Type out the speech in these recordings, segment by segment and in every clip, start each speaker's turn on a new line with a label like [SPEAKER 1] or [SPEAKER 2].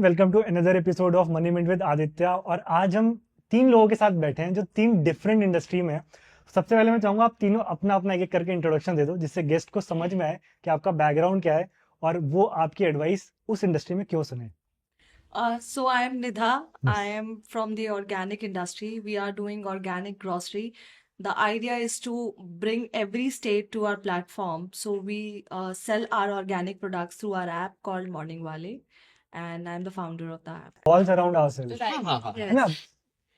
[SPEAKER 1] Everyone, welcome to another episode of money minute with Aditya. और आज हम 3 लोगों के साथ बैठे हैं जो 3 डिफरेंट इंडस्ट्री में हैं। सबसे पहले मैं चाहूंगा आप तीनों अपना अपना एक एक करके इंट्रोडक्शन दे दो, जिससे गेस्ट को समझ में आए कि आपका बैकग्राउंड क्या है और वो आपकी एडवाइस उस इंडस्ट्री में क्यों सुने।
[SPEAKER 2] So I am Nidha. I am from the organic industry. We are doing organic grocery. The idea is to bring every state to our platform. So we sell our organic products through our app called Morning Wale, and I'm the founder of the app.
[SPEAKER 1] Walls around ourselves,
[SPEAKER 2] Right.
[SPEAKER 1] है ना?
[SPEAKER 2] Yes.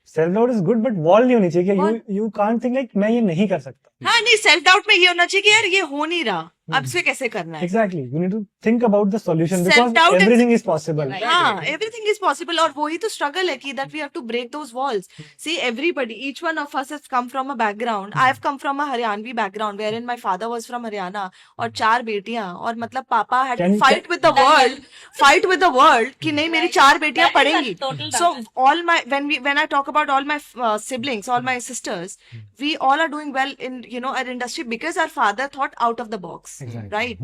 [SPEAKER 1] Self doubt is good, but wall नहीं होनी चाहिए कि you can't think like मैं ये नहीं कर सकता।
[SPEAKER 2] हाँ नहीं, सेल्फ डाउट में ये होना चाहिए कि यार ये हो नहीं रहा, अब इसे कैसे करना है।
[SPEAKER 1] Exactly, you need to think about the solution because
[SPEAKER 2] Self-doubt is-
[SPEAKER 1] everything is possible.
[SPEAKER 2] हाँ, everything is possible, और वही तो struggle है कि that we have to break those walls. See, everybody, each one of us has come from a background. I have come from a Haryanvi background wherein my father was from Haryana और 4 बेटियां, और मतलब पापा had to fight with the world कि नहीं मेरी 4 बेटियां पढ़ेंगी. So all my when I talk about all my siblings, all my sisters, we all are doing well in our industry because our father thought out of the box, right?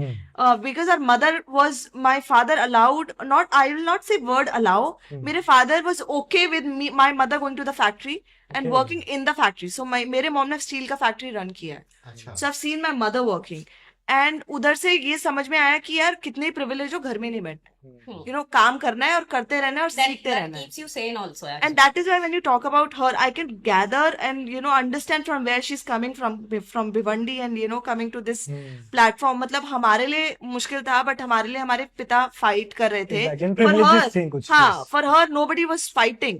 [SPEAKER 2] Because our mother was, my father allowed, not, I will not say word allow, मेरे father was okay with me, my mother going to the factory and working in the factory. So मेरे mom ने steel का factory run किया है. So I've seen my mother working. And उधर से ये समझ में आया कि यार कितने प्रिविलेज हो, घर में नहीं बैठना, काम करना है और करते रहना है और सीखते रहना है. And that is why when you talk about her, I can gather and understand from where she is coming from Bhiwandi and coming to this platform. मतलब हमारे लिए मुश्किल था, बट हमारे लिए हमारे पिता फाइट कर रहे थे. For her nobody was fighting.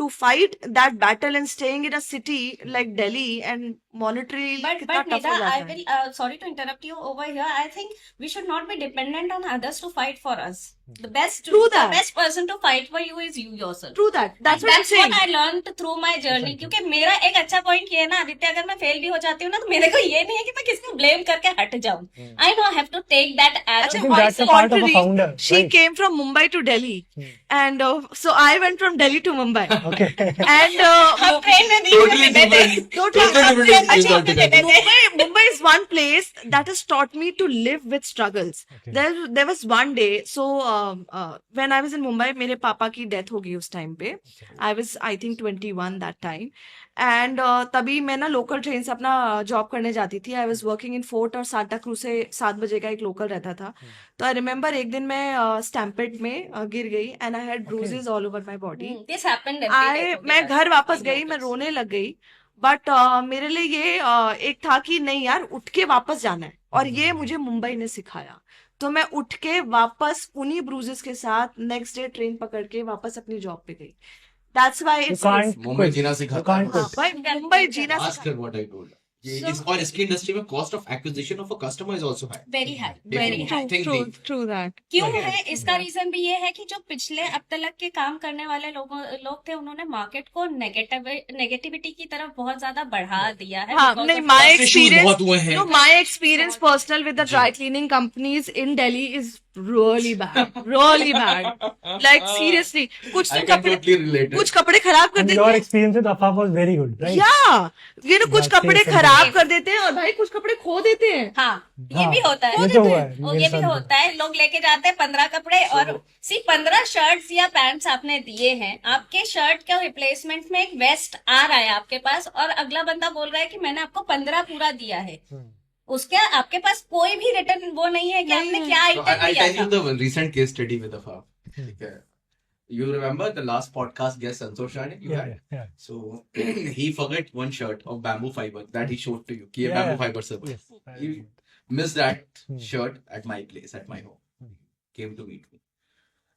[SPEAKER 2] To fight that battle and staying in a city like Delhi and monitoring,
[SPEAKER 3] but Nida, I will sorry to interrupt you over here. I think we should not be dependent on others to fight for us. The best person to fight for you is you yourself.
[SPEAKER 2] True that. That's what I'm saying.
[SPEAKER 3] I learned through my journey. क्योंकि मेरा एक अच्छा point ये है ना आदित्य, अगर मैं fail भी हो जाती हूँ ना, तो मेरे को ये नहीं है कि मैं किसी को ब्लेम करके हट जाऊँ. I know I have to take that as
[SPEAKER 1] I think that's a part of a founder.
[SPEAKER 2] She came from Mumbai to Delhi, and so I went from Delhi to Mumbai.
[SPEAKER 1] Okay.
[SPEAKER 2] And
[SPEAKER 3] हम train में
[SPEAKER 2] Mumbai is one place that has taught me to live with struggles. There was one day, so when I was in Mumbai, मेरे पापा की death हो गई उस time पे. I was I think 21 that time. And तभी मैं ना लोकल ट्रेन से अपना जॉब करने जाती थी. I was working in fort, और सांता क्रूज से 7 बजे का एक लोकल रहता था. तो आई रिमेम्बर एक दिन मैं स्टैम्पेड में गिर गई and I had bruises all over my body. मैं घर वापस गई, मैं रोने लग गई. बट मेरे लिए ये एक था कि नहीं यार, उठ के वापस जाना है, और ये मुझे मुंबई ने सिखाया. तो मैं उठ के वापस उन्हीं ब्रूजेस के साथ नेक्स्ट डे ट्रेन पकड़ के वापस अपनी जॉब पे गई. That's why it's
[SPEAKER 4] मुंबई जीना सिखाता है.
[SPEAKER 2] मुंबई जीना
[SPEAKER 4] Ask her what I told her. और इसकी इंडस्ट्री में cost of acquisition of a customer is also high.
[SPEAKER 3] Very high.
[SPEAKER 2] True that.
[SPEAKER 3] क्यों है इसका रीजन भी ये है कि जो पिछले अब तक के काम करने वाले लोग थे, उन्होंने मार्केट को नेगेटिविटी की तरफ बहुत ज्यादा बढ़ा दिया है.
[SPEAKER 2] हाँ, नहीं, my experience personal with the dry cleaning companies in Delhi is really bad. Like seriously, कुछ कपड़े खराब कर देते हैं.
[SPEAKER 1] Your experience with Afaf was very good, right?
[SPEAKER 2] Yeah, कुछ कपड़े खराब कर देते हैं और भाई कुछ कपड़े खो देते हैं.
[SPEAKER 3] हाँ, ये भी होता है. ये भी होता है. लोग लेके जाते हैं 15 कपड़े और 15 शर्ट्स या पैंट्स आपने दिए हैं. आपके शर्ट के रिप्लेसमेंट में एक वेस्ट आ रहा है आपके पास, और अगला बंदा बोल रहा है कि मैंने आपको 15 पूरा दिया है. उसके आपके पास कोई भी रिटर्न वो नहीं है कि आपने क्या आइटम दिया था.
[SPEAKER 4] I'll tell you the recent case study with Afaf. ठीक है. You remember the last podcast guest Santosh Rane you had?
[SPEAKER 1] Yeah.
[SPEAKER 4] So he forgot one shirt of bamboo fiber that he showed to you. कि ये bamboo fiber से. He missed that shirt at my place, at my home. Came to meet me.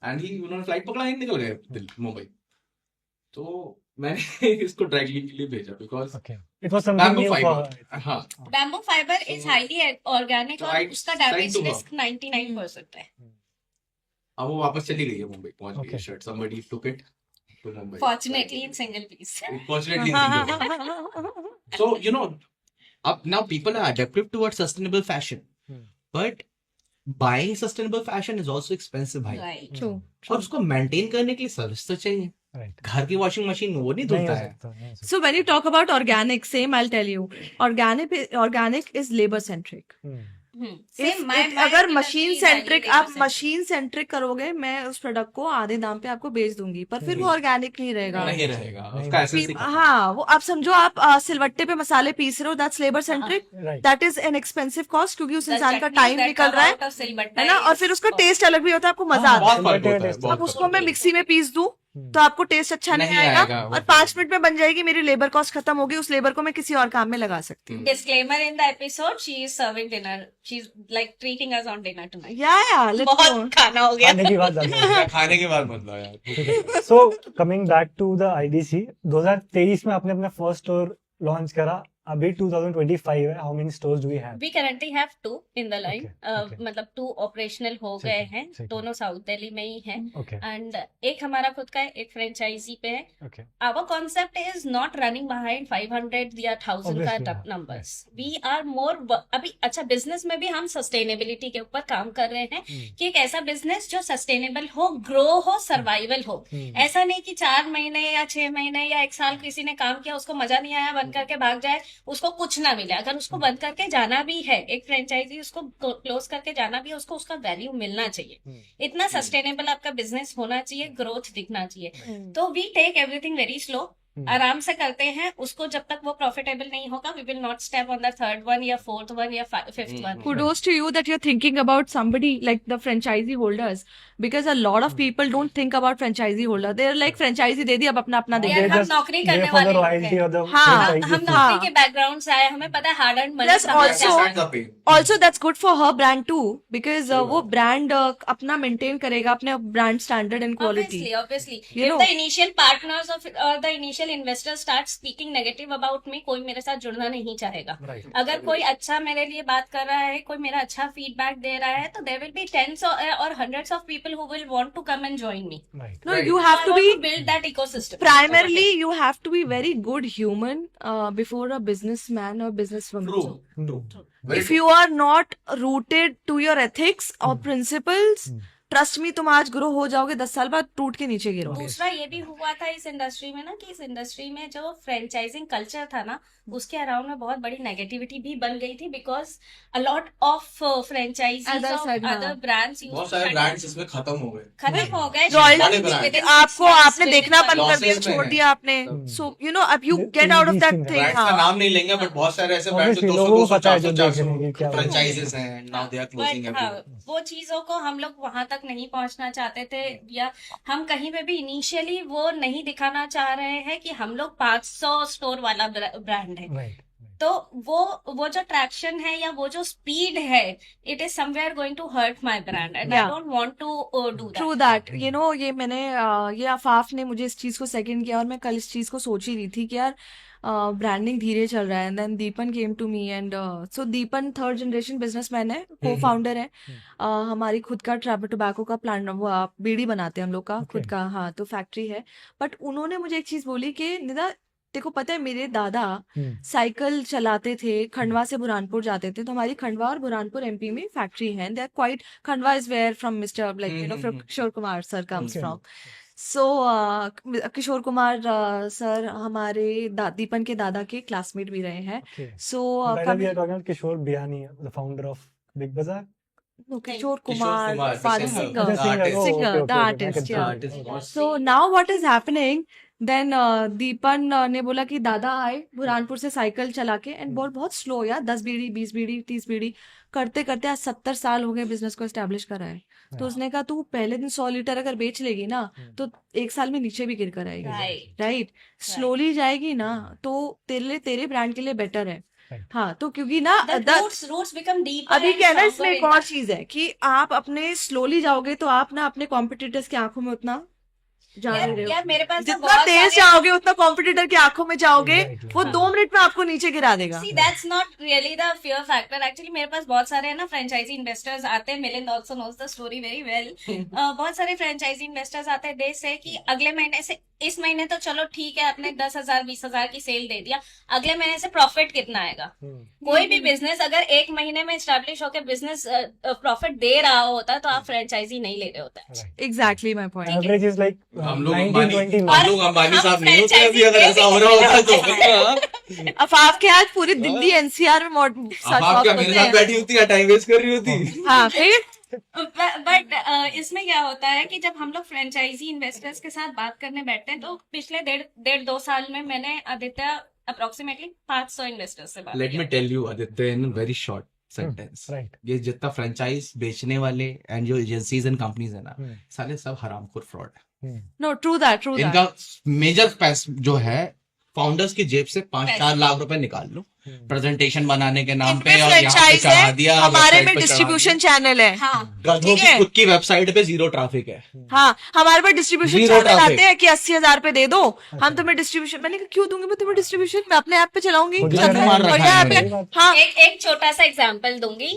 [SPEAKER 4] And उन्होंने flight पकड़ा ही निकल गए मुंबई. तो मैंने इसको ड्राई क्लीन के लिए भेजा because
[SPEAKER 1] it was something new for her.
[SPEAKER 4] हाँ.
[SPEAKER 3] Bamboo fiber is highly organic और उसका डैमेज रिस्क 99% है.
[SPEAKER 4] अब वो वापस चली गई है मुंबई, पहुंच गई shirt. Somebody took it to Mumbai.
[SPEAKER 3] Fortunately in single piece.
[SPEAKER 4] Fortunately in single piece. So now people are adaptive towards sustainable fashion, but buying sustainable fashion is also expensive, भाई.
[SPEAKER 3] Right.
[SPEAKER 2] True.
[SPEAKER 4] और उसको maintain करने के लिए service तो चाहिए. घर की वॉशिंग मशीन वो नहीं धुलता है.
[SPEAKER 2] So when you talk about organic, same I'll tell you, organic is labor centric. अगर मशीन सेंट्रिक आप मशीन सेंट्रिक करोगे, मैं उस प्रोडक्ट को आधे दाम पे आपको बेच दूंगी, पर फिर वो ऑर्गेनिक नहीं रहेगा।
[SPEAKER 4] नहीं रहेगा उसका एसेंस ही खत्म।
[SPEAKER 2] हाँ, वो आप समझो, आप सिलवट्टे पे मसाले पीस रहे हो, that's labour centric,
[SPEAKER 1] Right.
[SPEAKER 2] That is an expensive cost, क्योंकि उस इंसान का टाइम निकल रहा है ना, और फिर उसका टेस्ट अलग भी होता है, आपको मजा आता
[SPEAKER 4] बहुत
[SPEAKER 2] है।
[SPEAKER 4] फर्क होता है, बहुत
[SPEAKER 2] अब
[SPEAKER 4] फर्क
[SPEAKER 2] उसको मैं
[SPEAKER 4] होता है।
[SPEAKER 2] मिक्सी में पीस दूं तो आपको टेस्ट अच्छा नहीं आएगा, और 5 मिनट में बन जाएगी, मेरी लेबर कॉस्ट खत्म होगी, उस लेबर को मैं किसी और काम में लगा सकती हूँ।
[SPEAKER 3] Disclaimer in the episode, she is serving dinner. She's like treating us on dinner tonight.
[SPEAKER 2] या
[SPEAKER 3] बहुत खाना हो गया।
[SPEAKER 1] खाने की बात ज्यादा
[SPEAKER 4] खाने के बाद मतलब यार।
[SPEAKER 1] So coming back to the IDC, 2023 में आपने अपना फर्स्ट स्टोर लॉन्च करा, अभी 2025 है, how many stores do we have?
[SPEAKER 3] We currently have 2 in the line.
[SPEAKER 1] Okay.
[SPEAKER 3] मतलब 2 ऑपरेशनल हो
[SPEAKER 1] ठीक
[SPEAKER 3] गए
[SPEAKER 1] है,
[SPEAKER 3] हैं,
[SPEAKER 1] ठीक है।
[SPEAKER 3] दोनों साउथ दिल्ली में ही हैं,
[SPEAKER 1] ओके
[SPEAKER 3] एंड एक हमारा खुद का है, एक फ्रेंचाइजी पे है।
[SPEAKER 1] Okay
[SPEAKER 3] Our concept is not running behind 500 या 1000
[SPEAKER 1] Obviously,
[SPEAKER 3] का
[SPEAKER 1] yeah.
[SPEAKER 3] numbers. We are more अभी अच्छा बिजनेस में भी हम सस्टेनेबिलिटी के ऊपर काम कर रहे हैं कि एक ऐसा बिजनेस जो सस्टेनेबल हो, ग्रो हो, सर्वाइवल हो। ऐसा नहीं कि 4 महीने या 6 महीने या 1 साल किसी ने काम किया, उसको मजा नहीं आया, बंद करके भाग जाए, उसको कुछ ना मिले। अगर उसको बंद करके जाना भी है, एक फ्रेंचाइजी उसको क्लोज करके जाना भी है, उसको उसका वैल्यू मिलना चाहिए। इतना सस्टेनेबल आपका बिजनेस होना चाहिए, ग्रोथ दिखना चाहिए। तो we take everything very slow, आराम से करते हैं उसको, जब तक वो प्रॉफिटेबल नहीं होगा we will not step on the 3rd one या 4th one या 5th one.
[SPEAKER 2] Kudos to you that you're thinking about somebody like the franchisee holders, because a lot of people don't think about franchisee holder. They're like franchisee दे दी, अब अपना अपना
[SPEAKER 3] यार,
[SPEAKER 2] देंगे।
[SPEAKER 3] हम नौकरी करने वाले लोग हैं।
[SPEAKER 2] हाँ,
[SPEAKER 3] हम नौकरी के बैकग्राउंड से आए, हमें पता है हार्ड अर्न मनी
[SPEAKER 2] Plus
[SPEAKER 3] कहाँ
[SPEAKER 2] also-
[SPEAKER 3] जाता है।
[SPEAKER 2] Also that's good for her brand too, because वो brand अपना maintain करेगा, अपने brand standard and quality.
[SPEAKER 3] Obviously.
[SPEAKER 2] You
[SPEAKER 3] If
[SPEAKER 2] know.
[SPEAKER 3] the initial partners or the initial investors start speaking negative about me, कोई मेरे साथ जुड़ना नहीं चाहेगा।
[SPEAKER 1] Right.
[SPEAKER 3] अगर कोई अच्छा मेरे लिए बात कर रहा है, कोई मेरा अच्छा फीडबैक दे रहा है, तो there will be tens or hundreds of people who will want to come and join me.
[SPEAKER 1] Right.
[SPEAKER 2] No,
[SPEAKER 4] Right.
[SPEAKER 2] you
[SPEAKER 3] So
[SPEAKER 2] have
[SPEAKER 3] I
[SPEAKER 2] to
[SPEAKER 3] want
[SPEAKER 2] be
[SPEAKER 3] to build that ecosystem.
[SPEAKER 2] primarily you have to be very good human before a businessman or businesswoman.
[SPEAKER 4] True. Very
[SPEAKER 2] If you are not rooted to your ethics or principles, trust me, तुम आज grow हो जाओगे, 10 साल बाद टूट के नीचे गिरोगे।
[SPEAKER 3] दूसरा ये भी हुआ था इस इंडस्ट्री में ना, कि इस इंडस्ट्री में जो फ्रेंचाइजिंग कल्चर था ना, उसके अराउंड में बहुत बड़ी नेगेटिविटी भी बन गई थी, because a lot of franchises
[SPEAKER 2] Other
[SPEAKER 3] of
[SPEAKER 2] side, हाँ।
[SPEAKER 3] अदर ब्रांड्स
[SPEAKER 4] बहुत सारे ब्रांड्स इसमें खत्म हो गए।
[SPEAKER 3] खत्म हो गए।
[SPEAKER 2] Royalty
[SPEAKER 3] within
[SPEAKER 2] आपको
[SPEAKER 3] 6 months,
[SPEAKER 2] आपने
[SPEAKER 3] within
[SPEAKER 2] देखना
[SPEAKER 3] 1
[SPEAKER 2] बंद कर दिया,
[SPEAKER 4] Losses में
[SPEAKER 2] छोड़
[SPEAKER 4] है।
[SPEAKER 2] दिया आपने। सो यू नो, अब you get out of that thing.
[SPEAKER 4] Brands का नाम नहीं लेंगे, बट बहुत सारे ऐसे ब्रांड्स
[SPEAKER 1] Obviously,
[SPEAKER 4] जो
[SPEAKER 1] लोगों को
[SPEAKER 4] 200
[SPEAKER 1] पता है जो
[SPEAKER 4] 400
[SPEAKER 1] देख रहे हैं कि क्या
[SPEAKER 4] 400 फ्रेंचाइजेस हैं, now they are closing
[SPEAKER 3] But, हाँ,
[SPEAKER 4] एवरीवन।
[SPEAKER 3] वो चीजों को हम लोग वहां तक नहीं पहुंचना चाहते थे, या हम कहीं पे भी इनिशियली वो नहीं दिखाना चाह रहे हैं कि हम लोग 500 स्टोर वाला ब्रांड है।
[SPEAKER 1] Right.
[SPEAKER 3] तो वो जो ट्रैक्शन है या वो जो स्पीड है, it is somewhere going to hurt my brand, and I
[SPEAKER 2] Yeah.
[SPEAKER 3] Don't want to do
[SPEAKER 2] true
[SPEAKER 3] that.
[SPEAKER 2] That, you know, ये मैंने ये आफाफ ने मुझे इस चीज को सेकंड किया, और मैं कल इस चीज को सोच ही रही थी कि यार ब्रांडिंग धीरे चल रहा है। And then Deepan came to me, and so Deepan 3rd generation businessman है, को फाउंडर है। हमारी खुद का टोबैको का प्लांट, वो बीड़ी बनाते हैं हम लोग का खुद
[SPEAKER 1] Okay.
[SPEAKER 2] का, हाँ, तो फैक्ट्री है। बट उन्होंने मुझे एक चीज बोली कि निदा, देखो पता है, मेरे दादा साइकिल चलाते थे, खंडवा से बुरहानपुर जाते थे, तो हमारी खंडवा और बुरहानपुर एमपी में फैक्ट्री है। They are quite, Khandwa is where from mister like you know from Kishore Kumar sir comes
[SPEAKER 1] Okay.
[SPEAKER 2] From. So Kishore Kumar sir हमारे दीपन के दादा के क्लासमेट भी रहे हैं।
[SPEAKER 1] Okay.
[SPEAKER 2] So
[SPEAKER 1] By the way, we are talking about Kishore Biyani, the founder of Big Bazaar.
[SPEAKER 2] Kishore Kumar
[SPEAKER 4] Kumar, the
[SPEAKER 2] father
[SPEAKER 4] singer.
[SPEAKER 2] singer,
[SPEAKER 4] The artist.
[SPEAKER 1] Oh,
[SPEAKER 2] singer,
[SPEAKER 1] okay,
[SPEAKER 2] the
[SPEAKER 1] okay,
[SPEAKER 2] artist,
[SPEAKER 1] okay,
[SPEAKER 2] yeah.
[SPEAKER 1] artist.
[SPEAKER 2] So now what is happening? Then दीपन ने बोला कि दादा आए बुरहानपुर से cycle चला के, and बहुत slow यार, 10 बीड़ी 20 बीड़ी 30 बीड़ी करते करते आज 70 साल हो गए बिजनेस को एस्टेब्लिश करा है। तो उसने कहा तू पहले दिन 100 लीटर अगर बेच लेगी ना, तो 1 साल में नीचे भी गिर कर आएगी।
[SPEAKER 3] Right.
[SPEAKER 2] राइट, स्लोली जाएगी ना, तो तेरे ब्रांड के लिए बेटर है।
[SPEAKER 1] Right.
[SPEAKER 2] हाँ, तो क्योंकि ना
[SPEAKER 3] रूट्स बिकम डीपर।
[SPEAKER 2] अभी क्या है ना, इसमें एक और चीज है कि आप अपने स्लोली जाओगे तो आप ना अपने कॉम्पिटिटर्स की आंखों में उतना जा नहीं रहे हो।
[SPEAKER 3] यार मेरे पास तो
[SPEAKER 2] जितना
[SPEAKER 3] बहुत
[SPEAKER 2] तेज
[SPEAKER 3] सारे-
[SPEAKER 2] जाओगे उतना कॉम्पिटिटर की आंखों में जाओगे,
[SPEAKER 1] Right.
[SPEAKER 2] वो 2 मिनट में आपको नीचे गिरा देगा।
[SPEAKER 3] See, that's not really the fear factor. Actually, मेरे पास बहुत सारे है ना फ्रेंचाइजी इन्वेस्टर्स आते हैं। Milind also knows the story very well. बहुत सारे फ्रेंचाइजी इन्वेस्टर्स आते हैं, दे से कि अगले महीने से इस महीने तो चलो ठीक है, आपने 10,000 20,000 की सेल दे दिया, अगले महीने से प्रॉफिट कितना आएगा? कोई भी बिजनेस अगर एक महीने में स्टैब्लिश होकर बिजनेस प्रॉफिट दे रहा होता तो आप फ्रेंचाइजी नहीं ले रहे होते।
[SPEAKER 2] Exactly my point.
[SPEAKER 1] Average is like
[SPEAKER 4] हम लोग
[SPEAKER 1] 19-20
[SPEAKER 4] हम लोग अंबानी साहब नहीं होते अभी, अगर ऐसा हो रहा होता तो।
[SPEAKER 2] अफाफ के आज पूरी दिल्ली एनसीआर में
[SPEAKER 4] आप क्या मेरे साथ बैठी होती है, टाइम वेस्ट कर रही होती?
[SPEAKER 2] हाँ फिर
[SPEAKER 3] बट इसमें क्या होता है कि जब हम लोग फ्रेंचाइजी इन्वेस्टर्स के साथ बात करने बैठते हैं तो पिछले डेढ़ 2 साल में मैंने आदित्य अप्रोक्सीमेटली 500 इन्वेस्टर्स से बात
[SPEAKER 4] let me tell you Aditya in very short sentence,
[SPEAKER 1] right
[SPEAKER 4] ये जितना फ्रेंचाइज बेचने वाले एंड जो एजेंसीज एंड कंपनीज है ना, साले सब हरामखोर फ्रॉड है।
[SPEAKER 2] no true that
[SPEAKER 4] इनका मेजर पैसा जो है फाउंडर्स की जेब से 5-4 लाख रुपए निकाल लो प्रेजेंटेशन बनाने के नाम पे, और यहाँ पे
[SPEAKER 2] फ्रेंचाइज
[SPEAKER 4] चढ़ा
[SPEAKER 2] है,
[SPEAKER 4] दिया,
[SPEAKER 2] हमारे
[SPEAKER 4] website
[SPEAKER 2] में
[SPEAKER 4] पे चढ़ा
[SPEAKER 2] डिस्ट्रीब्यूशन चैनल है।
[SPEAKER 3] हाँ
[SPEAKER 4] दिया। गधों
[SPEAKER 2] ठीक है।
[SPEAKER 4] की खुद की वेबसाइट पे जीरो ट्रैफिक है।
[SPEAKER 2] हाँ हमारे पास डिस्ट्रीब्यूशन
[SPEAKER 4] Zero
[SPEAKER 2] चैनल
[SPEAKER 4] traffic।
[SPEAKER 2] आते हैं कि 80,000 पे दे दो, हम तुम्हें डिस्ट्रीब्यूशन, मैंने कहा क्यों दूंगी मैं तुम्हें डिस्ट्रीब्यूशन, मैं अपने ऐप पे चलाऊंगी।
[SPEAKER 1] खुद ही
[SPEAKER 2] सब
[SPEAKER 1] चला रखा
[SPEAKER 2] बढ़िया
[SPEAKER 4] है
[SPEAKER 2] ऐप है।
[SPEAKER 1] मैंने।
[SPEAKER 2] हाँ
[SPEAKER 3] एक छोटा सा एग्जांपल दूंगी।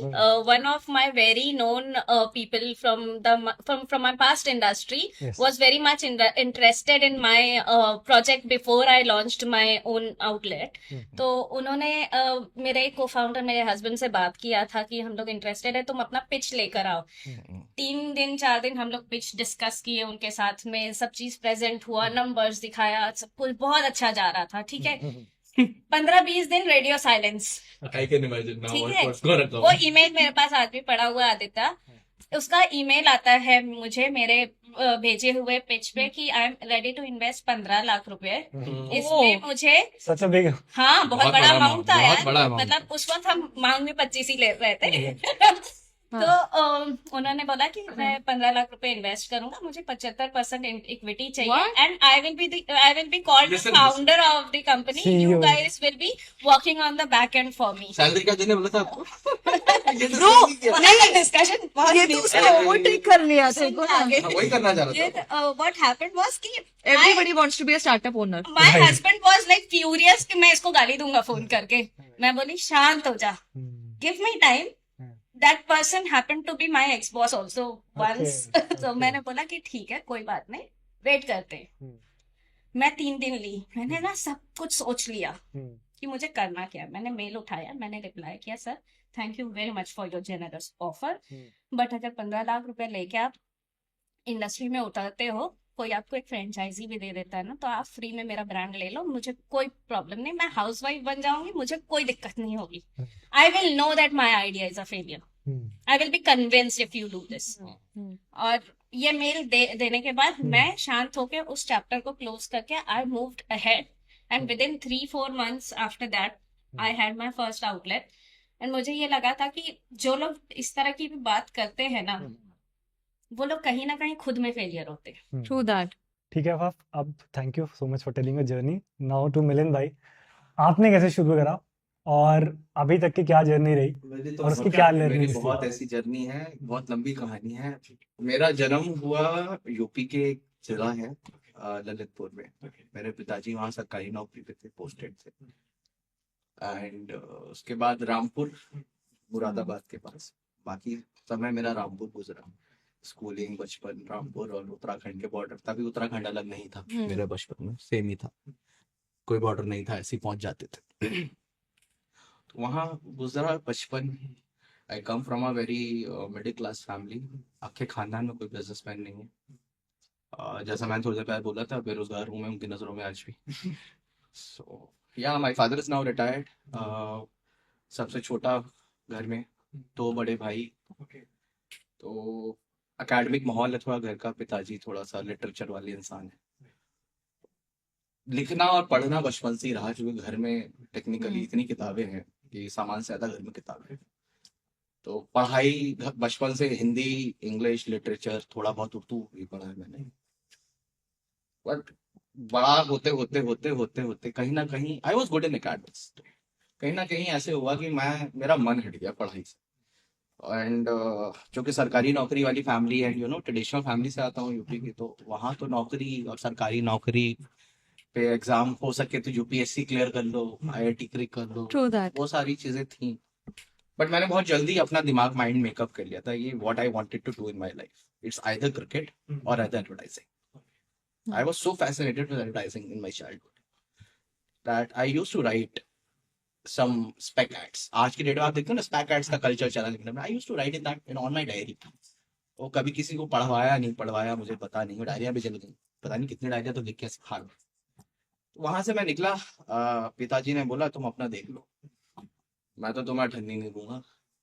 [SPEAKER 3] One of my very known people from my past industry
[SPEAKER 1] Yes.
[SPEAKER 3] Was very much interested in my project before I launched my own outlet. तो उन्होंने मेरे को फाउंडर मेरे हस्बैंड से बात किया था कि हम लोग इंटरेस्टेड है, तुम अपना पिच लेकर आओ। 3 दिन 4 दिन हम लोग पिच डिस्कस किए उनके साथ में, सब चीज प्रेजेंट हुआ, नंबर्स दिखाया, सब कुछ बहुत अच्छा जा रहा था। ठीक है, 15-20 दिन radio silence.
[SPEAKER 4] I can imagine now
[SPEAKER 3] ठीक है,
[SPEAKER 4] what's gonna come.
[SPEAKER 3] वो ईमेल मेरे पास आज भी पड़ा हुआ है आदित्य, उसका ईमेल आता है मुझे मेरे भेजे हुए पिच पे कि I am ready to invest 15 lakh रुपए। इसमें मुझे
[SPEAKER 1] सच में बिग
[SPEAKER 3] हाँ बहुत बड़ा अमाउंट था
[SPEAKER 4] बहुत
[SPEAKER 3] यार,
[SPEAKER 4] बड़ा amount
[SPEAKER 3] मतलब उस वक्त हम मांग में 25 ही ले रहे थे। तो उन्होंने बोला कि मैं 15 लाख रुपए इन्वेस्ट करूंगा, मुझे 75% इक्विटी चाहिए and I will be called
[SPEAKER 4] Listen,
[SPEAKER 3] founder of the company, you
[SPEAKER 1] CEO.
[SPEAKER 3] Guys will be working on the back and for me.
[SPEAKER 4] Salary क्या देने बोला था आपको?
[SPEAKER 2] ब्रो
[SPEAKER 3] डिस्कशन
[SPEAKER 2] ये तो उसने ओवरटेक कर लिया था को आगे।
[SPEAKER 4] हाँ, वही करना चाह रहा था।
[SPEAKER 3] व्हाट हैपेंड वाज कि
[SPEAKER 2] everybody wants to be a startup owner.
[SPEAKER 3] My husband was like furious कि मैं इसको गाली दूंगा फोन करके। मैं बोली शांत हो जा, give me time. That person happened to be my ex boss also once. तो मैंने बोला कि ठीक है कोई बात नहीं, वेट करते हैं। मैं 3 दिन ली, मैंने ना सब कुछ सोच लिया कि मुझे करना क्या है। मैंने मेल उठाया, मैंने रिप्लाई किया, sir thank you very much for your generous offer, but अगर 15 लाख रुपए लेके आप इंडस्ट्री में उतरते हो, कोई आपको एक फ्रेंचाइजी भी दे देता है ना, तो आप फ्री में मेरा ब्रांड ले लो, मुझे कोई प्रॉब्लम नहीं, मैं हाउसवाइफ बन जाऊंगी, मुझे कोई दिक्कत नहीं होगी। I will know that my idea is a failure, I will be convinced if you do this. और ये मेल देने के बाद मैं शांत होकर उस चैप्टर को क्लोज करके I moved ahead and with in 3-4 months after that I had my first outlet. And मुझे ये लगा था कि जो लोग इस तरह की भी बात करते हैं ना, वो लोग कहीं ना कहीं खुद में फेलियर होते हैं।
[SPEAKER 2] True that.
[SPEAKER 1] ठीक है अफाफ, अब thank you so much for telling your journey. Now to Milind भाई, आपने कैसे शुरू करा और अभी तक की क्या जर्नी रही
[SPEAKER 4] मेरी तो
[SPEAKER 1] और उसकी
[SPEAKER 4] बहुत-
[SPEAKER 1] क्या
[SPEAKER 4] मेरी
[SPEAKER 1] learnings थी?
[SPEAKER 4] बहुत ऐसी जर्नी है, बहुत लंबी कहानी है। मेरा जन्म हुआ यूपी के एक जगह है ललितपुर में। मेरे पिताजी वहाँ सरकारी नौकरी पे थे, पोस्टेड थे। एंड उसके बाद रामपुर, मुरादाबाद के पास। बाकी समय मेरा रामपुर गुजरा, स्कूलिंग बचपन रामपुर और उत्तराखंड के बॉर्डर। तभी उत्तराखंड अलग नहीं था मेरे बचपन में, सेम ही था, कोई बॉर्डर नहीं था, ऐसे ही पहुंच जाते थे। तो वहाँ गुजरा बचपन। I come from a very middle class family. आपके खानदान में कोई बिजनेसमैन नहीं है। जैसा मैंने थोड़ी देर पहले बोला था, बेरोजगार हूँ मैं उनकी नजरों में आज भी। सो या my father is now retired. सबसे छोटा घर में, 2 बड़े भाई। तो एकेडमिक माहौल है थोड़ा घर का। पिताजी थोड़ा सा लिटरेचर वाले इंसान है। लिखना और पढ़ना बचपन से ही रहा, क्योंकि घर में टेक्निकली इतनी किताबें हैं कि सामान से ज्यादा घर में किताबें हैं। तो पढ़ाई बचपन से हिंदी, इंग्लिश, लिटरेचर, थोड़ा बहुत उर्दू भी पढ़ा है मैंने। बट बड़ा होते होते होते होते होते कहीं ना कहीं I was good in academics. कहीं ना कहीं ऐसे हुआ कि मेरा मन हट गया पढ़ाई से। एंड चूंकि सरकारी नौकरी वाली फैमिली है, यू नो ट्रेडिशनल फैमिली से आता हूँ यूपी की, तो वहाँ तो नौकरी और सरकारी नौकरी पे एग्जाम हो सके तो यूपीएससी क्लियर कर लो, आईआईटी क्लियर कर लो,
[SPEAKER 2] ट्रू दैट।
[SPEAKER 4] वो सारी चीजें थी। बट मैंने बहुत जल्दी अपना दिमाग माइंड मेकअप कर लिया था, ये what I wanted to do in my life. It's either cricket और either advertising. I was so fascinated with advertising in my childhood that I used to write some spec ads. आज की date में आप देखते हो ना spec ads का culture चला लिखने में. I used to write in that on my diary. वो कभी किसी को पढ़वाया नहीं पढ़वाया मुझे पता नहीं. वो डायरियां भी चल गई. पता नहीं कितनी डायरियां तो लिख के सिखा लो. वहां से मैं निकला. पिताजी ने बोला तुम अपना देख लो. मैं तो तुम्हें ठन्नी नहीं दूंगा.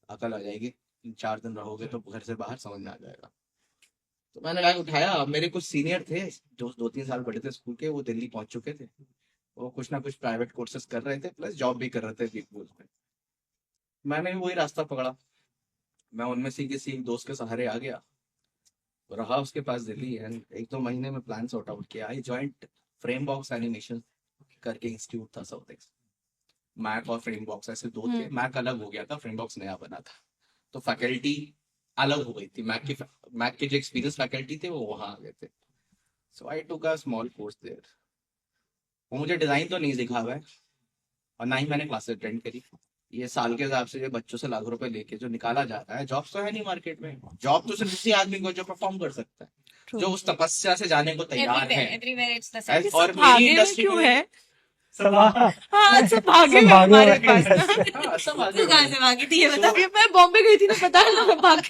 [SPEAKER 4] अकल आ जाएगी. 4 दिन रहोगे तो घर से बाहर समझ में आ जाएगा. तो मैंने बैग उठाया. मेरे कुछ सीनियर थे जो 2-3 साल बड़े थे स्कूल के. वो दिल्ली पहुंच चुके थे. वो कुछ ना कुछ प्राइवेट कोर्सेज कर रहे थे प्लस जॉब भी कर रहे थे बिग बॉस में. मैंने भी वही रास्ता पकड़ा. मैं उनमें से किसी एक दोस्त के सहारे आ गया. रहा उसके पास दिल्ली. एंड 1-2 महीने में प्लान सॉर्ट आउट किया. आई जॉइंट फ्रेमबॉक्स एनिमेशन करके इंस्टीट्यूट था साउथ एक्स. मैक और फ्रेमबॉक्स ऐसे दो थे. मैक अलग हो गया था. फ्रेमबॉक्स नया बना था. तो फैकल्टी अलग हो गई थी. मैक के जो एक्सपीरियंस फैकल्टी थे वो वहां आ गए थे. सो आई टुक अ स्मॉल कोर्स देयर. वो मुझे डिजाइन तो नहीं सिखा हुआ है और ना ही मैंने क्लासेस अटेंड करी. ये साल के हिसाब से जो बच्चों से लाख रुपए लेके जो निकाला जाता है. जॉब्स तो है नहीं मार्केट में. जॉब तो सिर्फ उसी आदमी को जो परफॉर्म कर सकता है, जो उस तपस्या से जाने को तैयार है.
[SPEAKER 3] Everywhere it's the same.
[SPEAKER 4] और मेरी
[SPEAKER 2] भागे में
[SPEAKER 4] इंडस्ट्री
[SPEAKER 2] क्यों
[SPEAKER 4] में
[SPEAKER 2] है?
[SPEAKER 1] सब
[SPEAKER 2] हाँ सब भागे
[SPEAKER 1] सब
[SPEAKER 2] में
[SPEAKER 1] भागे
[SPEAKER 2] हमारे
[SPEAKER 1] हुए हैं.
[SPEAKER 2] पास.
[SPEAKER 4] सब आगे
[SPEAKER 3] तू कहाँ से भागी थी ये बता.
[SPEAKER 2] ये मैं बॉम्बे गई थी ना, पता है ना, मैं भाग.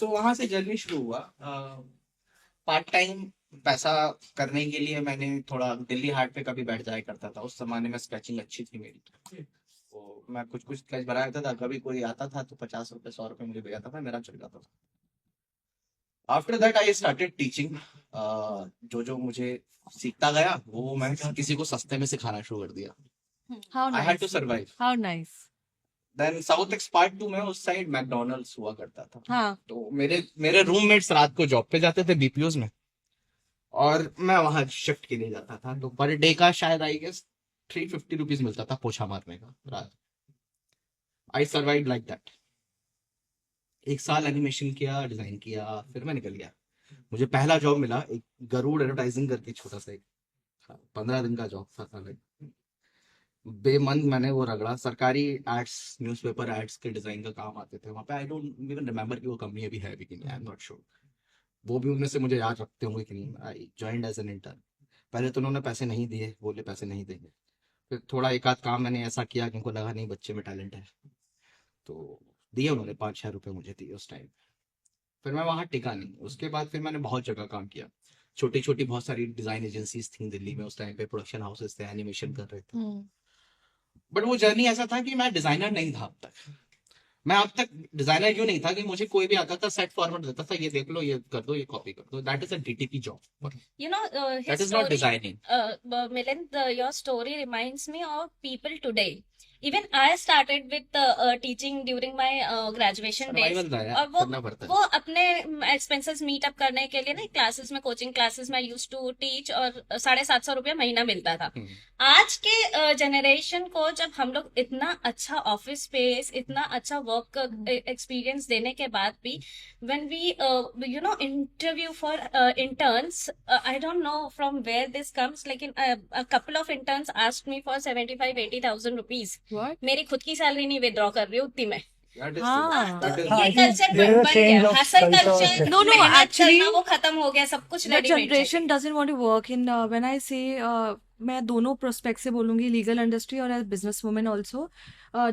[SPEAKER 4] तो वहां से जर्नी शुरू हुआ. पार्ट टाइम पैसा करने के लिए मैंने थोड़ा दिल्ली हाट पे कभी बैठ जाया करता था. उस जमाने में स्केचिंग अच्छी थी मेरी. तो मैं कुछ स्केच बना देता था. कभी कोई आता था तो 50 रुपए 100 रुपए मुझे भेजा था. मेरा चल जाता था. After that I started teaching. जो मुझे सीखता गया वो मैं किसी को सस्ते में सिखाना शुरू कर दिया.
[SPEAKER 2] How
[SPEAKER 4] I had to
[SPEAKER 2] nice.
[SPEAKER 4] Survive.
[SPEAKER 2] How nice.
[SPEAKER 4] Then South Ex part 2 में उस साइड मैकडोनल्ड्स हुआ करता था.
[SPEAKER 2] हाँ.
[SPEAKER 4] तो मेरे रूममेट्स रात को जॉब पे जाते थे बीपीओज में और मैं वहां शिफ्ट के लिए जाता था. तो पर डे का शायद आई गेस 350 रुपीज मिलता था पोछा मारने का रात. I survive like that. 1 साल एनिमेशन किया, डिजाइन किया, फिर मैं निकल गया. मुझे पहला जॉब मिला एक गरुड़ एडवर्टाइजिंग करके छोटा सा एक 15 दिन का जॉब था. बेमन मैंने वो रगड़ा. सरकारी एड्स, न्यूज़पेपर एड्स के डिजाइन का काम आते थे वहां पे. आई डोंट इवन रिमेंबर कि वो कंपनी अभी है भी कि नहीं. I am not sure. वो भी उनमें से मुझे याद रखते होंगे कि नहीं. I joined as an intern. पहले तो उन्होंने पैसे नहीं दिए. बोले पैसे नहीं देंगे. फिर थोड़ा एक आध काम मैंने ऐसा किया कि उनको लगा नहीं बच्चे में टैलेंट है तो दिए उन्होंने. 5-6 रुपए मुझे दिए उस टाइम. फिर मैं वहां टिका नहीं. उसके बाद फिर मैंने बहुत जगह काम किया. छोटी छोटी बहुत सारी डिजाइन एजेंसीज थी दिल्ली में. उस टाइम पे प्रोडक्शन हाउसेस थे, एनिमेशन कर रहे थे. बट वो जर्नी ऐसा था कि मैं डिजाइनर नहीं था अब तक. मैं अब तक डिजाइनर क्यों नहीं था कि मुझे कोई भी आता था सेट फॉर्मेट देता था. ये देख लो, ये कर दो, ये कॉपी कर दो. That is a DTP job.
[SPEAKER 3] You know,
[SPEAKER 4] That
[SPEAKER 3] his
[SPEAKER 4] is not
[SPEAKER 3] story,
[SPEAKER 4] designing.
[SPEAKER 3] Milind, your story reminds me of people today. Even I started with teaching during my graduation days.
[SPEAKER 4] Survival था यार,
[SPEAKER 3] और
[SPEAKER 4] करना पड़ता है.
[SPEAKER 3] वो अपने expenses meet up करने के लिए ना क्लासेस में, कोचिंग क्लासेस में यूज टू टीच और 750 रुपया महीना मिलता था. आज के जनरेशन को जब हम लोग इतना अच्छा ऑफिस स्पेस, इतना अच्छा वर्क एक्सपीरियंस देने के बाद भी when we interview for interns, I don't know from where this comes, लेकिन a couple of interns asked me for 75-80,000 rupees.
[SPEAKER 2] What?
[SPEAKER 3] मेरी खुद की सैलरी नहीं विड्रॉ कर रही उतनी में.
[SPEAKER 4] That is
[SPEAKER 2] हाँ.
[SPEAKER 4] true. That is
[SPEAKER 3] ये
[SPEAKER 1] I think
[SPEAKER 3] culture
[SPEAKER 1] there is a
[SPEAKER 3] बन
[SPEAKER 1] change
[SPEAKER 3] गया.
[SPEAKER 1] of
[SPEAKER 3] hustle
[SPEAKER 1] culture.
[SPEAKER 3] Culture,
[SPEAKER 2] No, actually,
[SPEAKER 3] वो खत्म हो गया. सब कुछ
[SPEAKER 2] The
[SPEAKER 3] readymade
[SPEAKER 2] generation doesn't want to work in when I say मैं दोनों प्रोस्पेक्ट से बोलूंगी, लीगल इंडस्ट्री और एज बिजनेस वुमेन ऑल्सो.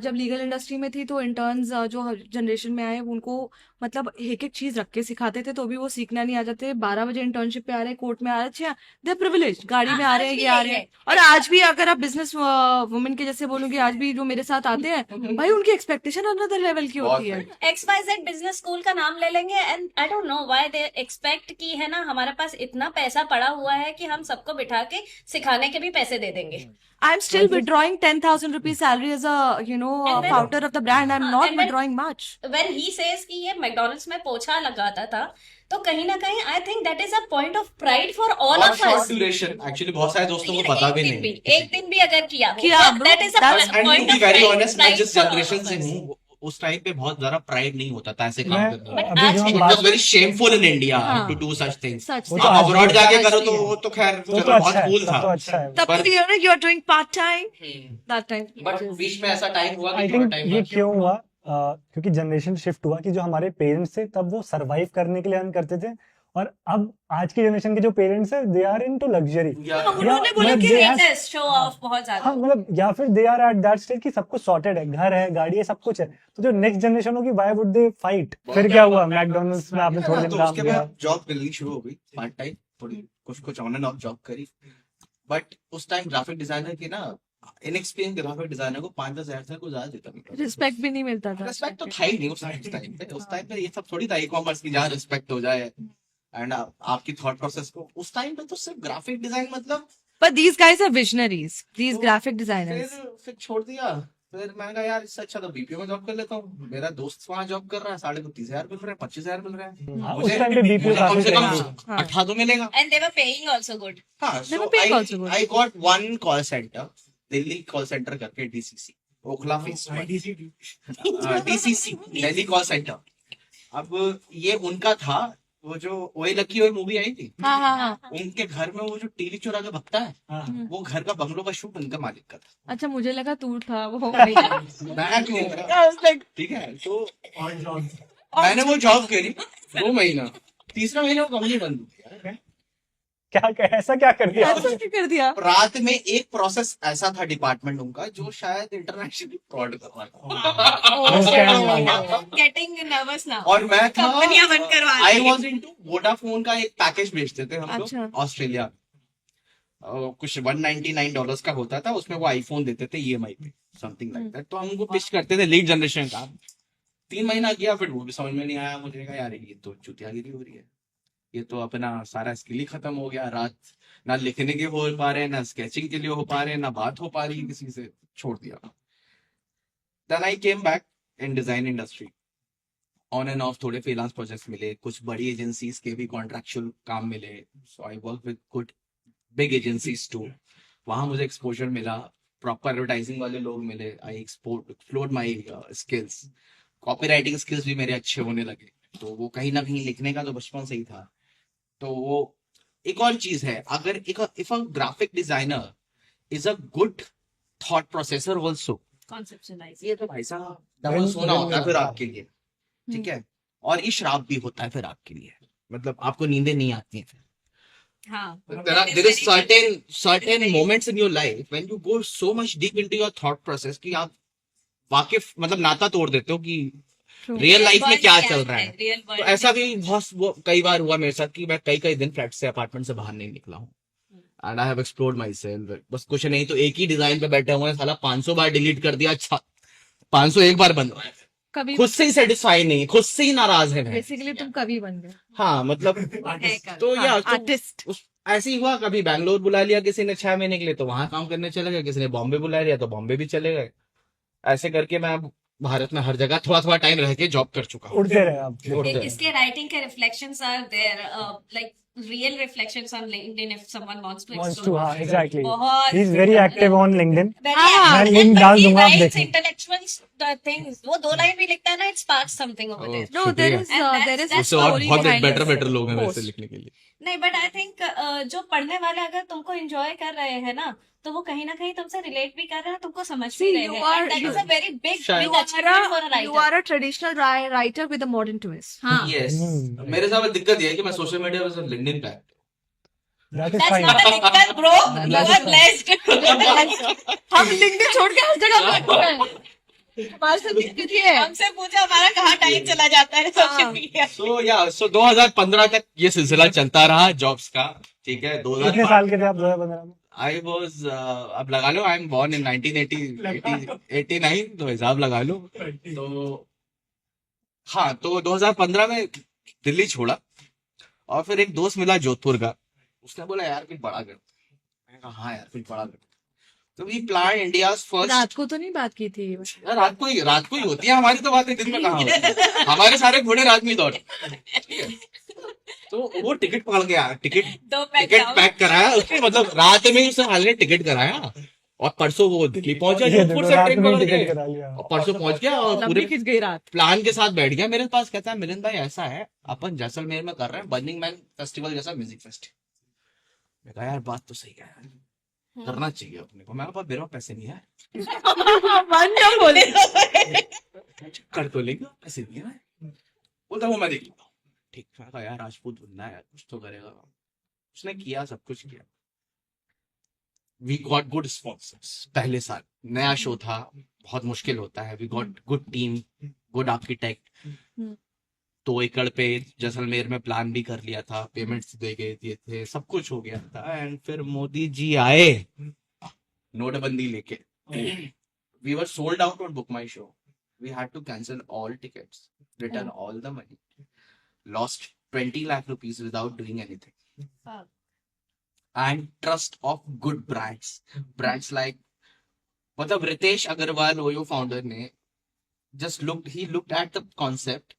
[SPEAKER 2] जब लीगल इंडस्ट्री में थी तो इंटर्न्स जो जनरेशन में आए उनको मतलब एक एक चीज रख के सिखाते थे तो भी वो सीखना नहीं आ जाते. 12 बजे इंटर्नशिप पे आ रहे हैं, कोर्ट में आ रहे हैं, अच्छा दे प्रिविलेज, गाड़ी में आ रहे हैं, ये आ रहे हैं. और आज भी अगर आप बिजनेस वुमेन के जैसे बोलूंगी, आज भी जो मेरे साथ आते हैं भाई उनकी एक्सपेक्टेशन अनदर लेवल की होती है.
[SPEAKER 3] XYZ बिजनेस स्कूल का नाम ले लेंगे and I don't know why they expect कि है ना हमारे पास इतना पैसा पड़ा हुआ है कि हम सबको बिठा के सिखाने के भी पैसे दे देंगे.
[SPEAKER 2] I'm still withdrawing 10,000 rupees salary as a
[SPEAKER 3] And then-
[SPEAKER 2] founder of the brand. I'm not
[SPEAKER 3] and then-
[SPEAKER 2] withdrawing much.
[SPEAKER 3] When he says कि ये मैकडोनल्ड्स में पोछा लगाता था तो कहीं ना कहीं I think that is a point of pride for all
[SPEAKER 4] और
[SPEAKER 3] of
[SPEAKER 4] short
[SPEAKER 3] us.
[SPEAKER 4] Duration. Actually बहुत सारे दोस्तों को पता भी नहीं.
[SPEAKER 3] एक दिन भी अगर किया
[SPEAKER 2] bro,
[SPEAKER 3] that is a
[SPEAKER 2] that's-
[SPEAKER 4] And to
[SPEAKER 3] point
[SPEAKER 4] be
[SPEAKER 3] of
[SPEAKER 4] very honest, मैं जिस
[SPEAKER 3] प्राइड
[SPEAKER 4] जनरेशन से हूँ उस टाइम पे बहुत ज्यादा प्राइड नहीं होता था ऐसे काम
[SPEAKER 1] मैं
[SPEAKER 4] करने में.
[SPEAKER 3] But
[SPEAKER 1] अभी जो हम
[SPEAKER 3] आज
[SPEAKER 4] It
[SPEAKER 1] बात
[SPEAKER 4] was very shameful in India
[SPEAKER 2] हाँ.
[SPEAKER 4] to do such things.
[SPEAKER 2] Such
[SPEAKER 1] वो
[SPEAKER 2] thing.
[SPEAKER 1] तो
[SPEAKER 4] आप
[SPEAKER 1] आज
[SPEAKER 4] अब्रॉड
[SPEAKER 1] भी
[SPEAKER 4] जाके
[SPEAKER 2] आज
[SPEAKER 4] करो
[SPEAKER 2] भी
[SPEAKER 4] तो
[SPEAKER 2] है.
[SPEAKER 4] वो तो खैर
[SPEAKER 1] वो तो
[SPEAKER 4] चलो बहुत
[SPEAKER 1] अच्छा है,
[SPEAKER 4] कूल
[SPEAKER 1] तब
[SPEAKER 4] था.
[SPEAKER 1] तो अच्छा है.
[SPEAKER 2] तब
[SPEAKER 4] पर-
[SPEAKER 2] तो you're doing part time that time.
[SPEAKER 4] But बीच में ऐसा टाइम हुआ
[SPEAKER 1] आई
[SPEAKER 4] कि थोड़ा
[SPEAKER 1] थिंक
[SPEAKER 4] टाइम
[SPEAKER 1] ये क्यों हुआ क्योंकि जनरेशन शिफ्ट हुआ कि जो हमारे पेरेंट्स थे तब वो सरवाइव करने के लिए अर्न करते थे और अब आज की जनरेशन के जो पेरेंट्स है they are into luxury.
[SPEAKER 4] Yeah.
[SPEAKER 3] उन्होंने बोला
[SPEAKER 1] मतलब
[SPEAKER 3] कि
[SPEAKER 1] they have-
[SPEAKER 3] latest show off बहुत ज्यादा।
[SPEAKER 1] हाँ मतलब या फिर they are at that stage कि सब कुछ सॉर्टेड है, घर है, गाड़ी है, सब कुछ है। तो जो नेक्स्ट जनरेशन होगी व्हाई वुड दे फाइट? फिर क्या हुआ, मैकडोनल्ड्स में आपने थोड़े दिन
[SPEAKER 4] तो
[SPEAKER 1] काम
[SPEAKER 4] उसके
[SPEAKER 1] किया।
[SPEAKER 4] बाद जॉब मिलनी शुरू हो गई पार्ट टाइम, थोड़ी कुछ ऑन एंड ऑफ जॉब करी। बट उस टाइम ग्राफिक डिजाइनर की ना, इनएक्सपीरियंस ग्राफिक डिजाइनर को 5-10 हजार से कुछ ज्यादा देता नहीं था।
[SPEAKER 2] रिस्पेक्ट भी नहीं मिलता था।
[SPEAKER 4] रिस्पेक्ट तो था ही नहीं उस टाइम पे। उस टाइम पे ये सब थोड़ी था ई कॉमर्स की जहाँ रिस्पेक्ट हो जाए एंड आपकी थॉट प्रोसेस को। उस टाइम पे तो सिर्फ ग्राफिक डिजाइन मतलब।
[SPEAKER 2] But these guys are visionaries. These graphic designers.
[SPEAKER 4] फिर छोड़ दिया। फिर मैंने कहा यार इससे अच्छा तो बीपीओ में जॉब कर लेता हूँ। मेरा दोस्त वहाँ जॉब कर रहा है, 32,000 मिल रहा है, 25,000 मिल रहा है।
[SPEAKER 1] हाँ,
[SPEAKER 4] मुझे
[SPEAKER 1] उस टाइम पे बीपीओ
[SPEAKER 4] मुझे कम
[SPEAKER 1] काफी
[SPEAKER 4] से कम
[SPEAKER 1] ट्रेंड
[SPEAKER 2] हाँ।
[SPEAKER 4] 18 तो मिलेगा।
[SPEAKER 3] And they were paying also good.
[SPEAKER 4] हाँ,
[SPEAKER 2] They were
[SPEAKER 4] so
[SPEAKER 2] paying also good.
[SPEAKER 4] I got one call center, Delhi call centre करके DCC, Okhla face DCC, Delhi call centre. अब ये उनका था, वो जो ओए लकी ओए मूवी आई थी,
[SPEAKER 2] हाँ हाँ हाँ।
[SPEAKER 4] उनके घर में वो जो टीवी चोरा के भगता है,
[SPEAKER 1] हाँ।
[SPEAKER 4] वो घर का बंगलों का शूट उनका मालिक का था।
[SPEAKER 2] अच्छा मुझे लगा तू था वो।
[SPEAKER 4] मैं क्यों? ठीक है, तो मैंने वो जॉब करी 2 महीना, तीसरा महीना वो कंपनी बंद हो गया।
[SPEAKER 1] क्या ऐसा क्या कर दिया?
[SPEAKER 2] ऐसा क्या कर दिया?
[SPEAKER 4] रात में एक प्रोसेस ऐसा था डिपार्टमेंट उनका जो शायद इंटरनेशनली फ्रॉड कर रहा था।
[SPEAKER 3] Getting nervous now.
[SPEAKER 4] और मैं था,
[SPEAKER 3] कंपनियां बंद करवा रही
[SPEAKER 4] आई
[SPEAKER 3] हैं।
[SPEAKER 4] वॉज इनटू वोडाफोन का एक पैकेज बेचते थे हम
[SPEAKER 2] अच्छा।
[SPEAKER 4] लोग ऑस्ट्रेलिया में। कुछ $199 का होता था, उसमें वो आईफोन देते थे EMI पे, समथिंग लाइक दैट। तो हम उनको पिच करते थे, लीड जनरेशन का। 3 महीना किया, फिर वो भी समझ में नहीं आया। मुझे कहा यार ये तो चुतियागिरी हो रही है, ये तो अपना सारा स्किल ही खत्म हो गया। रात ना लिखने के हो पा रहे, ना स्केचिंग के लिए हो पा रहे, ना बात हो पा रही है किसी से, छोड़ दिया। Then I came back in design industry, on and off थोड़े फ्रीलांस प्रोजेक्ट्स मिले, कुछ बड़ी एजेंसीज के भी कॉन्ट्रैक्चुअल काम मिले। So I work with good big agencies too. वहां मुझे एक्सपोजर मिला, प्रॉपर एडवर्टाइजिंग वाले लोग मिले। I explored my skills, copy writing skills भी मेरे अच्छे होने लगे। तो वो कहीं ना कहीं लिखने का तो बचपन से ही था। तो वो एक और चीज है, अगर if a graphic designer is a good thought processor also,
[SPEAKER 3] conceptualise.
[SPEAKER 4] ये तो भाई साहब डबल सोना होता है फिर आपके लिए, ठीक है। और ये श्राप भी होता है फिर आपके लिए, मतलब आपको नींदें नहीं आती हैं।
[SPEAKER 3] हाँ।
[SPEAKER 4] there is certain moments in your life when you go so much deep into your thought process कि आप वाकिफ मतलब नाता तोड़ देते हो कि रियल लाइफ में क्या चल रहा है।
[SPEAKER 3] रियल
[SPEAKER 4] तो ऐसा भी बहुत कई बार हुआ मेरे साथ कि मैं कई दिन फ्लैट से अपार्टमेंट से बाहर नहीं निकला हूँ। And I have explored my self. बस कुछ नहीं तो एक ही डिजाइन पे बैठे हुए हैं, साला 500 बार डिलीट कर दिया, 501 बार बंद हुआ है।
[SPEAKER 2] कभी
[SPEAKER 4] खुद से ही सेटिस्फाई नहीं, खुद से ही नाराज है मैं।
[SPEAKER 2] बेसिकली तुम कभी बन गए
[SPEAKER 4] हाँ मतलब तो या
[SPEAKER 2] आर्टिस्ट।
[SPEAKER 4] ऐसे ही हुआ, कभी बैंगलोर बुला लिया किसी ने 6 महीने के लिए तो वहां काम करने चले गए, किसी ने बॉम्बे बुला लिया तो बॉम्बे भी चले गए। ऐसे करके मैं भारत में हर जगह थोड़ा टाइम रह के जॉब कर चुका हूँ।
[SPEAKER 1] उड़ते रहे आप।
[SPEAKER 4] उड़ते रहे।
[SPEAKER 3] इसके राइटिंग के reflections are there, like real reflections on LinkedIn if someone wants to
[SPEAKER 1] Wants to, हाँ exactly.
[SPEAKER 3] बहुत
[SPEAKER 1] He is very active on LinkedIn.
[SPEAKER 3] हाँ,
[SPEAKER 1] मैं link डाल दूंगा, आप देखिए।
[SPEAKER 3] इंटेलेक्चुअल थिंग्स, वो 2 लाइन भी लिखता है ना, it sparks something over there.
[SPEAKER 2] No, there is
[SPEAKER 3] And that's
[SPEAKER 4] उससे और
[SPEAKER 2] story
[SPEAKER 4] बहुत
[SPEAKER 2] behind
[SPEAKER 4] बेटर
[SPEAKER 2] this
[SPEAKER 4] लोग हैं वैसे
[SPEAKER 2] post.
[SPEAKER 4] लिखने के लिए।
[SPEAKER 3] नहीं, बट आई थिंक जो पढ़ने वाले अगर तुमको एंजॉय कर रहे हैं ना, तो वो कहीं ना कहीं तुमसे रिलेट भी कर रहे हैं, तुमको समझ भी
[SPEAKER 2] See,
[SPEAKER 3] रहे
[SPEAKER 2] you
[SPEAKER 3] हैं।
[SPEAKER 2] are-
[SPEAKER 3] And that is a very big
[SPEAKER 4] शायद।
[SPEAKER 3] achievement for a writer.
[SPEAKER 2] You are a traditional writer with a modern twist.
[SPEAKER 3] हाँ,
[SPEAKER 4] Yes.
[SPEAKER 1] Hmm.
[SPEAKER 4] मेरे साथ दिक्कत ये है कि मैं सोशल मीडिया पे सिर्फ लिंक्डइन पे
[SPEAKER 1] That is
[SPEAKER 3] that's
[SPEAKER 1] fine.
[SPEAKER 3] not a दिक्कत bro, you are blessed.
[SPEAKER 2] हम LinkedIn छोड़ के हर जगह बैठते हैं। हमारे साथ दिक्कत ये है।
[SPEAKER 3] हमसे पूछा हमारा कहाँ टाइम चला जाता है सोशल मीडिया।
[SPEAKER 4] सो 2015 तक ये सिलसिला चलता रहा जॉब्स का, ठीक है।
[SPEAKER 1] कितने
[SPEAKER 4] 2000
[SPEAKER 1] साल के थे आप 2015 में?
[SPEAKER 4] आई वॉज अब लगा लो, आई एम बॉर्न इन 1989, तो हिसाब लगा लो। तो हाँ, तो 2015 में दिल्ली छोड़ा और फिर एक दोस्त मिला जोधपुर का, उसने बोला यार कुछ बड़ा कर। मैंने कहा हाँ यार कुछ बड़ा कर। तो वी प्लान इंडियाज फर्स्ट।
[SPEAKER 2] रात को तो नहीं बात की थी।
[SPEAKER 4] यार रात को ही होती है हमारी तो बातें, दिन में कहाँ होती है। हमारे सारे घोड़े रात में ही दौड़े, ठीक है। तो वो टिकट पकड़ गया, टिकट
[SPEAKER 3] 2 पैक
[SPEAKER 4] पैक कराया उसने, मतलब रात में ही उसने हाल ने टिकट कराया और परसों वो दिल्ली पहुंचा
[SPEAKER 1] ये
[SPEAKER 4] जोधपुर
[SPEAKER 1] देखो,
[SPEAKER 4] से
[SPEAKER 1] रात
[SPEAKER 4] ट्रेन
[SPEAKER 1] में
[SPEAKER 4] पकड़
[SPEAKER 1] टिकट
[SPEAKER 4] के,
[SPEAKER 1] करा लिया।
[SPEAKER 4] और परसों पहुंच गया और
[SPEAKER 2] लंबी
[SPEAKER 4] पूरे
[SPEAKER 2] खिंच गई रात।
[SPEAKER 4] प्लान के साथ बैठ गया मेरे पास। कहता है मिलिंद भाई ऐसा है, अपन जैसलमेर में कर रहे हैं बर्निंग मैन फेस्टिवल जैसा म्यूजिक फेस्टिवल। मैं कहा यार बात तो सही है, करना चाहिए अपने को। मैं मेरे पास पैसे नहीं है,
[SPEAKER 2] मन क्या बोले।
[SPEAKER 4] कर तो लेंगे, पैसे नहीं है। बोलता वो मैं देख लेता हूँ, ठीक है। था यार राजपूत बनना है, कुछ तो करेगा। उसने किया, सब कुछ किया। We got good sponsors. पहले साल नया शो था, बहुत मुश्किल होता है। We got good team, good architect. 2 एकड़ पे जैसलमेर में प्लान भी कर लिया था, पेमेंट्स दे गए दिए थे, सब कुछ हो गया था। एंड फिर मोदी जी आए नोटबंदी लेके। We were sold out on BookMyShow. We had to cancel all tickets, return all the money, lost 20 lakh rupees without doing anything. And trust of good brands like, मतलब रितेश अग्रवाल ओयो फाउंडर ने just looked at the concept,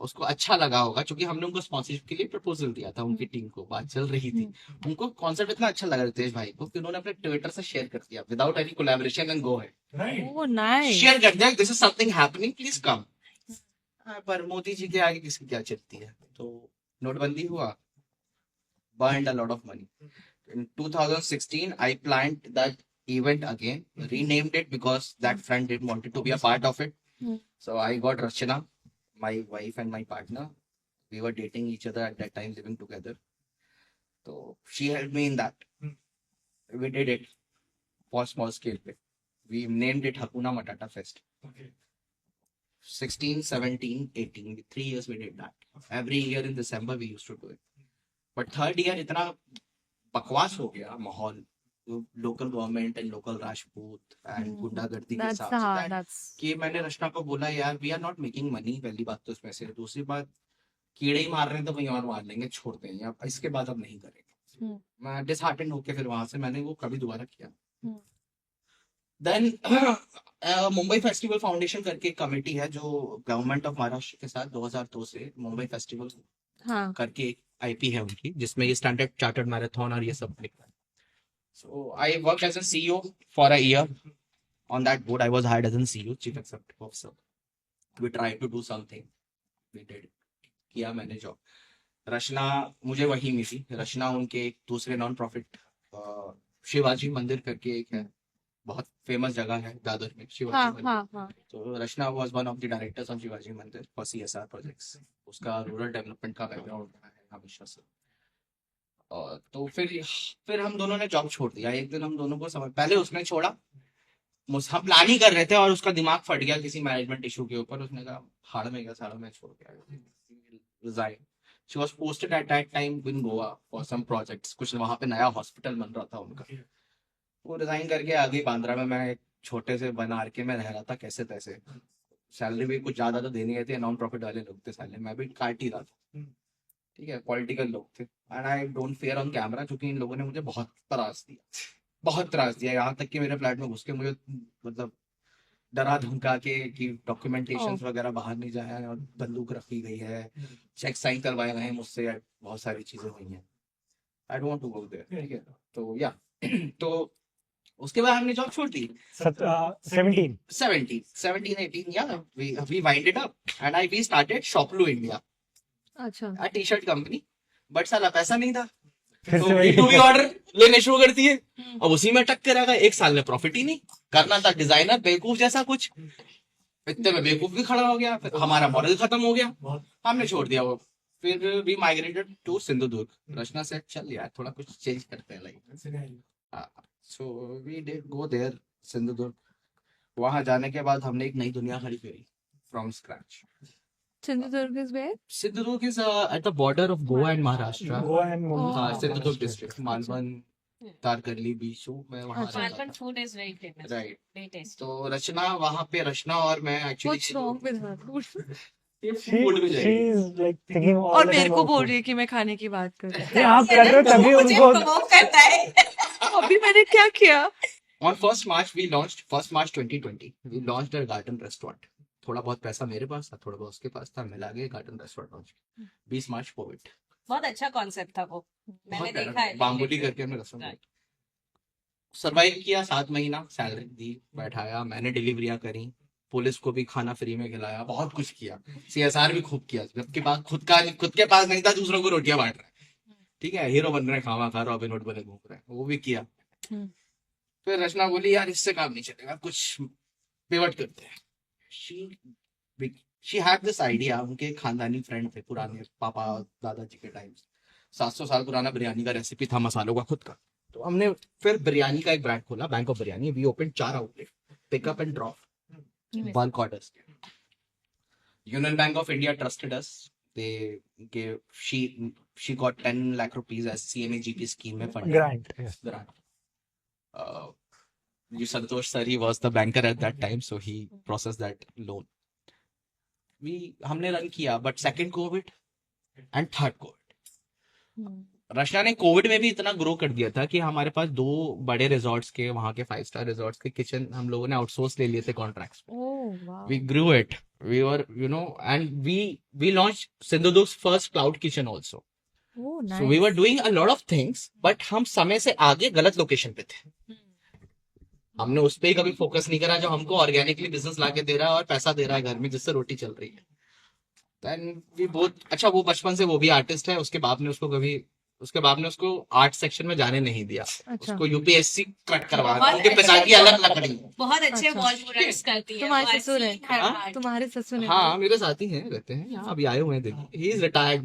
[SPEAKER 4] उसको अच्छा लगा होगा, क्योंकि हमने उनको sponsorship के लिए प्रपोजल दिया था, उनकी टीम को बात चल रही थी। उनको कॉन्सेप्ट इतना अच्छा लगा रितेश भाई को कि उन्होंने अपने ट्विटर से शेयर कर दिया without any collaboration and go है,
[SPEAKER 2] Oh, nice.
[SPEAKER 4] शेयर कर दिया this is something happening, please come. पर मोदी जी के आगे किसकी क्या चलती है। तो नोटबंदी हुआ, burned a lot of money. In 2016, I planned that event again, renamed it because that friend didn't want to be a part of it. So I got Rachana, my wife and my partner. We were dating each other at that time, living together. So she helped me in that. We did it for small scale. We named it Hakuna Matata Fest. 16, 17, 18, 3 years we did that. Every year in December we used to do it. But third year इतना बकवास हो गया माहौल, local government and local Rajput and गुंडागर्दी के साथ, कि मैंने रचना को बोला यार we are not making money. पहली बात तो इसमें से, दूसरी बात कीड़े ही मार रहे हैं तो कहीं और मार लेंगे, छोड़ते हैं, अब इसके बाद अब नहीं करेंगे। मैं डिसहार्टेंड होके फिर वहां से मैंने वो कभी दोबारा किया। देन मुंबई फेस्टिवल फाउंडेशन करके एक कमेटी है जो गवर्नमेंट ऑफ महाराष्ट्र के साथ 2002 से मुंबई फेस्टिवल करके एक आईपी है उनकी, जिसमें ये स्टैंडर्ड चार्टर्ड मैराथन और ये सब लिखता है। So I work as an CEO for a year on that board. I was hired as an CEO, chief executive officer. We try to do something, we did, किया मैंने job. रचना मुझे वही मिली। रचना उनके एक दूसरे नॉन प्रॉफिट शिवाजी मंदिर करके एक है, बहुत फेमस जगह है दादर में, शिवाजी मंदिर। तो Rachna was one of the directors of Shivaji Mandir for CSR projects. उसका रूरल डेवलपमेंट का बैकग्राउंड है हमेशा से। और तो फिर हम दोनों ने जॉब छोड़ दिया। एक दिन हम दोनों को समझ, पहले उसने छोड़ा, हम प्लान ही कर रहे थे और उसका दिमाग फट गया किसी मैनेजमेंट इशू के ऊपर। उसने कहा हाड़ में गया सारा, मैं छोड़ के आया, resign. She was posted at that time in Goa for some projects, कुछ वहां पे नया हॉस्पिटल बन रहा था उनका। वो रिजाइन करके आगे बांद्रा में मैं एक छोटे से बनारके में रह रहा था कैसे तैसे। सैलरी भी कुछ ज्यादा तो देनी थे, नॉन प्रॉफिट वाले लोग थे साले, मैं भी काट ही रहा था। ठीक है, पॉलिटिकल लोग थे। And I don't fair on camera, क्योंकि इन लोगों ने मुझे बहुत त्रास दिया, यहाँ तक कि मेरे फ्लैट में घुस के मुझे मतलब डरा धमका के कि डॉक्यूमेंटेशन वगैरह बाहर नहीं जाए, और बंदूक रखी गई है, चेक साइन करवाए गए हैं मुझसे, बहुत सारी चीजें हुई हैं। I don't want to go there. ठीक है, तो या तो उसके बाद हमने जॉब छोड़ दी। 17, 18, yeah, we winded up and we started Shoplu India,
[SPEAKER 2] अच्छा,
[SPEAKER 4] a t-shirt company, but साला पैसा नहीं था,
[SPEAKER 1] फिर
[SPEAKER 4] तो
[SPEAKER 1] से वही
[SPEAKER 4] B2B ऑर्डर लेने शुरू कर दिए। अब उसी में टक कर रहा, एक साल में प्रॉफिट ही नहीं करना था। डिजाइनर बेवकूफ जैसा कुछ, इतने में बेवकूफ भी खड़ा हो गया, फिर हमारा मॉडल खत्म हो गया, हमने छोड़ दिया वो। फिर we migrated to Sindhudurg. Rachna से चल यार थोड़ा कुछ चेंज करते हैं life. So we did go there Sindhudurg. वहां जाने के बाद हमने एक नई दुनिया खड़ी करी from scratch.
[SPEAKER 2] Sindhudurg is where?
[SPEAKER 4] Sindhudurg is at the border of Goa and Maharashtra.
[SPEAKER 1] Goa and
[SPEAKER 4] हाँ, Sindhudurg district, Malvan, तारकर्ली बीच मैं वहाँ रहता
[SPEAKER 3] Malvan
[SPEAKER 4] था।
[SPEAKER 3] food is very famous.
[SPEAKER 4] Right.
[SPEAKER 3] Very tasty.
[SPEAKER 4] तो रचना वहाँ पे, रचना और मैं actually
[SPEAKER 2] What's wrong with her?
[SPEAKER 4] Food में
[SPEAKER 1] she
[SPEAKER 4] जाएगी।
[SPEAKER 1] is like thinking all
[SPEAKER 2] और
[SPEAKER 1] the
[SPEAKER 2] मेरे
[SPEAKER 1] time
[SPEAKER 2] को
[SPEAKER 1] about
[SPEAKER 2] बोल
[SPEAKER 1] food.
[SPEAKER 2] रही है कि मैं खाने की बात कर रही
[SPEAKER 1] नहीं, आप कर रहे हो तभी
[SPEAKER 3] मुझे
[SPEAKER 1] उनको
[SPEAKER 3] provoke करता है।
[SPEAKER 2] हूँ। अभी मैंने क्या किया?
[SPEAKER 4] On 1st March 2020, we launched a garden restaurant. थोड़ा बहुत पैसा मेरे पास था, थोड़ा बहुत उसके पास था, मिला के गार्डन रेस्टोरेंट लॉन्च। 20 मार्च कोविड।
[SPEAKER 3] बहुत अच्छा कॉन्सेप्ट था वो, मैंने देखा है।
[SPEAKER 4] बाम्बुली करके हमने रेस्टोरेंट सर्वाइव किया। 7 महीना सैलरी दी, बैठाया, मैंने डिलीवरियां करी, पुलिस को भी खाना फ्री में खिलाया, बहुत कुछ किया। सीएसआर भी खूब किया, जबकि पास खुद के पास नहीं था, दूसरों को रोटियां बांट रहा है। ठीक है, हीरो बन रहे, खावा खा, रॉबिन हुड बने घूम रहे, वो भी किया। फिर रचना बोली यार इससे काम नहीं चलेगा, कुछ पिवट करते हैं। शी हैड दिस आइडिया, उनके खानदानी फ्रेंड थे पुराने पापा दादाजी के टाइम, 700 साल पुराना बिरयानी का रेसिपी था मसालों का खुद का। तो हमने फिर बिरयानी का एक ब्रांड खोला, Bank of Biryani. We open 4 outlet, pickup and drop, bulk orders. Union Bank of India trusted us. They gave, she got 10 lakh rupees as CMAGP scheme में funding.
[SPEAKER 1] Grant, yes.
[SPEAKER 4] Grant. Santosh sir, he was the banker at that time, so he processed that loan. हमने run किया, but second COVID and third COVID. रचना ने Covid में भी इतना grow कर दिया था कि हमारे पास 2 बड़े रिजॉर्ट्स के, वहां के 5 स्टार रिजॉर्ट्स के किचन हम लोगों ने आउटसोर्स ले लिए थे कॉन्ट्रैक्ट्स पे। We grew it, we were and we launch Sindhudurg first cloud kitchen also. So we were doing a lot of things, but हम समय से आगे गलत लोकेशन पे थे। हमने उस पर कभी फोकस नहीं करा जो हमको ऑर्गेनिकली बिजनेस लाके दे रहा है और पैसा दे रहा है घर में, जिससे रोटी चल रही है। देन वी बोथ, अच्छा वो बचपन से वो भी आर्टिस्ट है, उसके बाप ने उसको आर्ट सेक्शन में जाने नहीं दिया। उसको यूपीएससी कट करवा दिया, उनके पिता की अलग लकड़ी।
[SPEAKER 3] बहुत अच्छे वॉल्यूम्स करती है।
[SPEAKER 2] तुम्हारे ससुर हैं? तुम्हारे ससुर हैं?
[SPEAKER 4] हाँ, मेरे साथी हैं, रहते हैं यहाँ, अभी आए हुए हैं Delhi. He is retired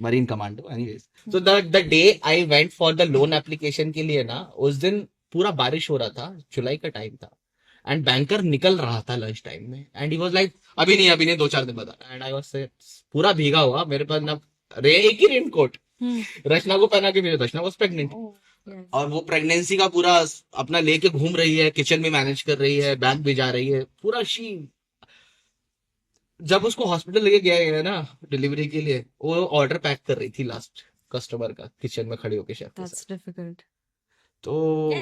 [SPEAKER 4] marine commando. Anyways, so the day I went for the loan application के लिए ना, उस दिन पूरा बारिश हो रहा था, जुलाई का टाइम था, एंड बैंकर निकल रहा था लंच टाइम में, एंड ही वाज लाइक अभी नहीं 2-4 दिन बाद। एंड आई वाज पूरा भीगा हुआ, मेरे पास ना एक ही रेन कोट रचना को पहना के, रचना वाज प्रेग्नेंट, और वो प्रेगनेंसी का पूरा अपना लेके घूम रही है, किचन भी मैनेज कर रही है, बैंक भी जा रही है, पूरा शी। जब उसको हॉस्पिटल लेके गया है ना डिलीवरी के लिए, वो ऑर्डर पैक कर रही थी लास्ट कस्टमर का, किचन में खड़ी होके शेफ के साथ। तो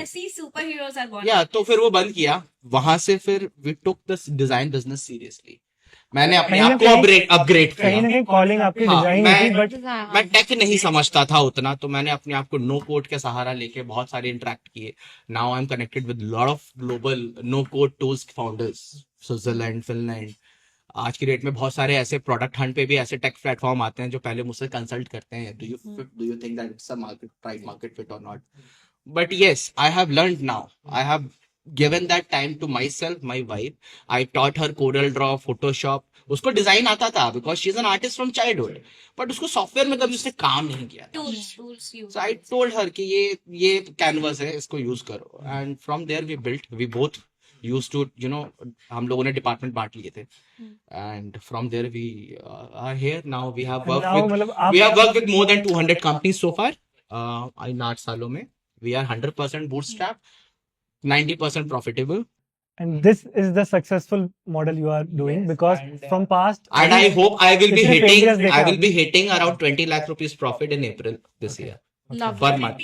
[SPEAKER 3] सुपर हीरोज आर बॉर्न।
[SPEAKER 4] या तो फिर वो बंद किया, वहां से फिर we took the design business seriously. मैंने अपने आप को अपग्रेड किया।
[SPEAKER 1] कहीं ना कहीं कॉलिंग आपकी डिजाइन थी, बट
[SPEAKER 4] मैं टेक नहीं समझता था उतना, तो मैंने अपने आप को नो कोड के सहारा लेके बहुत सारे इंटरेक्ट किए। Now I am connected with lot of global no code tools founders, Switzerland, Finland. आज की डेट में बहुत सारे ऐसे प्रोडक्ट हंट पे भी ऐसे टेक प्लेटफॉर्म आते हैं जो पहले मुझसे कंसल्ट करते हैं, do you think that it's a market, right market fit और not. But yes, I have learned now. I have given that time to myself, my wife. I taught her Corel Draw, Photoshop. उसको design आता था because she is an artist from childhood. But उसको software में कभी उसने काम नहीं किया।
[SPEAKER 3] Tools use.
[SPEAKER 4] So I told her कि ये कैनवस है, इसको यूज करो। And from there we built. We both used to, हम लोगों ने डिपार्टमेंट बांट लिए थे। And from there we are here now. We have worked with more than 200 companies so far. इन 8 सालों में we are 100% bootstrap, 90% profitable,
[SPEAKER 1] and this is the successful model you are doing, because from past,
[SPEAKER 4] and I hope I will be
[SPEAKER 1] कितने failures देखे आपने?
[SPEAKER 4] hitting around 20 lakh rupees profit in April this year
[SPEAKER 2] Lovely.
[SPEAKER 4] per month.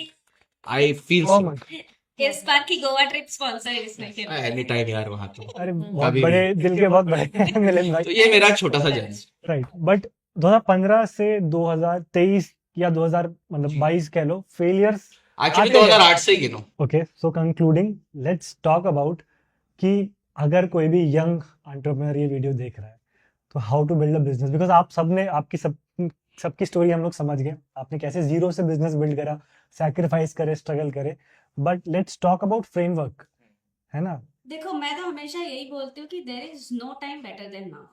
[SPEAKER 4] I feel
[SPEAKER 1] Oh
[SPEAKER 4] so
[SPEAKER 1] my God.
[SPEAKER 3] इस बार की Goa trip sponsor है इसने के।
[SPEAKER 4] Any time यार वहां तो।
[SPEAKER 1] अरे बहुत
[SPEAKER 4] कभी
[SPEAKER 1] बड़े दिल के, बहुत बड़े हैं मिलन भाई।
[SPEAKER 4] तो ये मेरा छोटा सा जर्नी।
[SPEAKER 1] राइट, बट 2015 से 2023 या 22 कह लो, फेलियर्स
[SPEAKER 4] एक्चुअली 2008 से ही गिनो।
[SPEAKER 1] Okay, so concluding, let's talk about कि अगर कोई भी यंग एंटरप्रेन्योर ये वीडियो देख रहा है तो how to build a business, because आप सबने सबकी स्टोरी हम लोग समझ गए, आपने कैसे जीरो से बिजनेस बिल्ड करा, सैक्रिफाइस करे, स्ट्रगल करे, but let's talk about framework, है ना।
[SPEAKER 3] देखो मैं तो हमेशा यही बोलती हूँ कि there is no time better than now.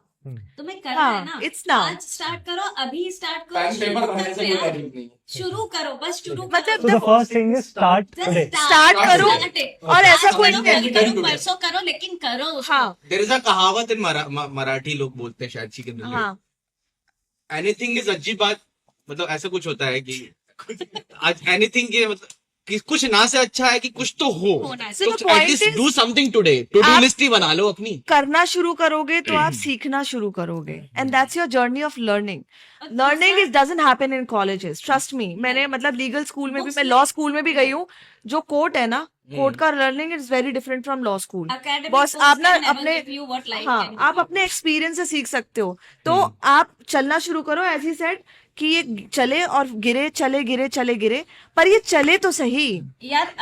[SPEAKER 3] तुम्हें करना
[SPEAKER 2] हाँ,
[SPEAKER 3] है ना,
[SPEAKER 2] it's now.
[SPEAKER 3] आज स्टार्ट करो, अभी स्टार्ट करो,
[SPEAKER 4] टाइम टेबल बनाने से कोई
[SPEAKER 3] शुरू
[SPEAKER 4] वैल्यू नहीं।
[SPEAKER 3] शुरू करो, बस शुरू
[SPEAKER 2] मतलब
[SPEAKER 1] So the first thing is start today.
[SPEAKER 2] Start करो, और ऐसा कोई
[SPEAKER 3] करो,
[SPEAKER 2] नहीं
[SPEAKER 3] कल करो, परसों करो, लेकिन करो उसको।
[SPEAKER 2] हाँ
[SPEAKER 4] There is a कहावत इन मराठी लोग बोलते हैं शायद, चिकन
[SPEAKER 2] हाँ
[SPEAKER 4] एनीथिंग इज अजीब बात, मतलब ऐसा कुछ होता है कि आज एनीथिंग के मतलब कि कुछ ना से अच्छा है कि कुछ तो हो,
[SPEAKER 3] होना है।
[SPEAKER 2] So the
[SPEAKER 4] तो
[SPEAKER 2] point
[SPEAKER 4] एटलीस्ट
[SPEAKER 2] is,
[SPEAKER 4] do something today, to do
[SPEAKER 2] आप-
[SPEAKER 4] लिस्ट ही बना लो अपनी।
[SPEAKER 2] करना शुरू करोगे तो आप सीखना शुरू करोगे, and that's your journey of learning. Learning is doesn't happen in colleges, trust me. मैंने मतलब लीगल स्कूल में भी, मैं लॉ स्कूल में भी गई हूँ, जो कोर्ट है ना, कोर्ट का learning is very different from law school. Boss आप ना अपने, हाँ, आप अपने एक्सपीरियंस से सीख सकते हो। तो आप चलना शुरू करो, एज ही सेड कि ये चले और गिरे, चले गिरे, चले गिरे, पर ये चले तो सही।
[SPEAKER 3] यार,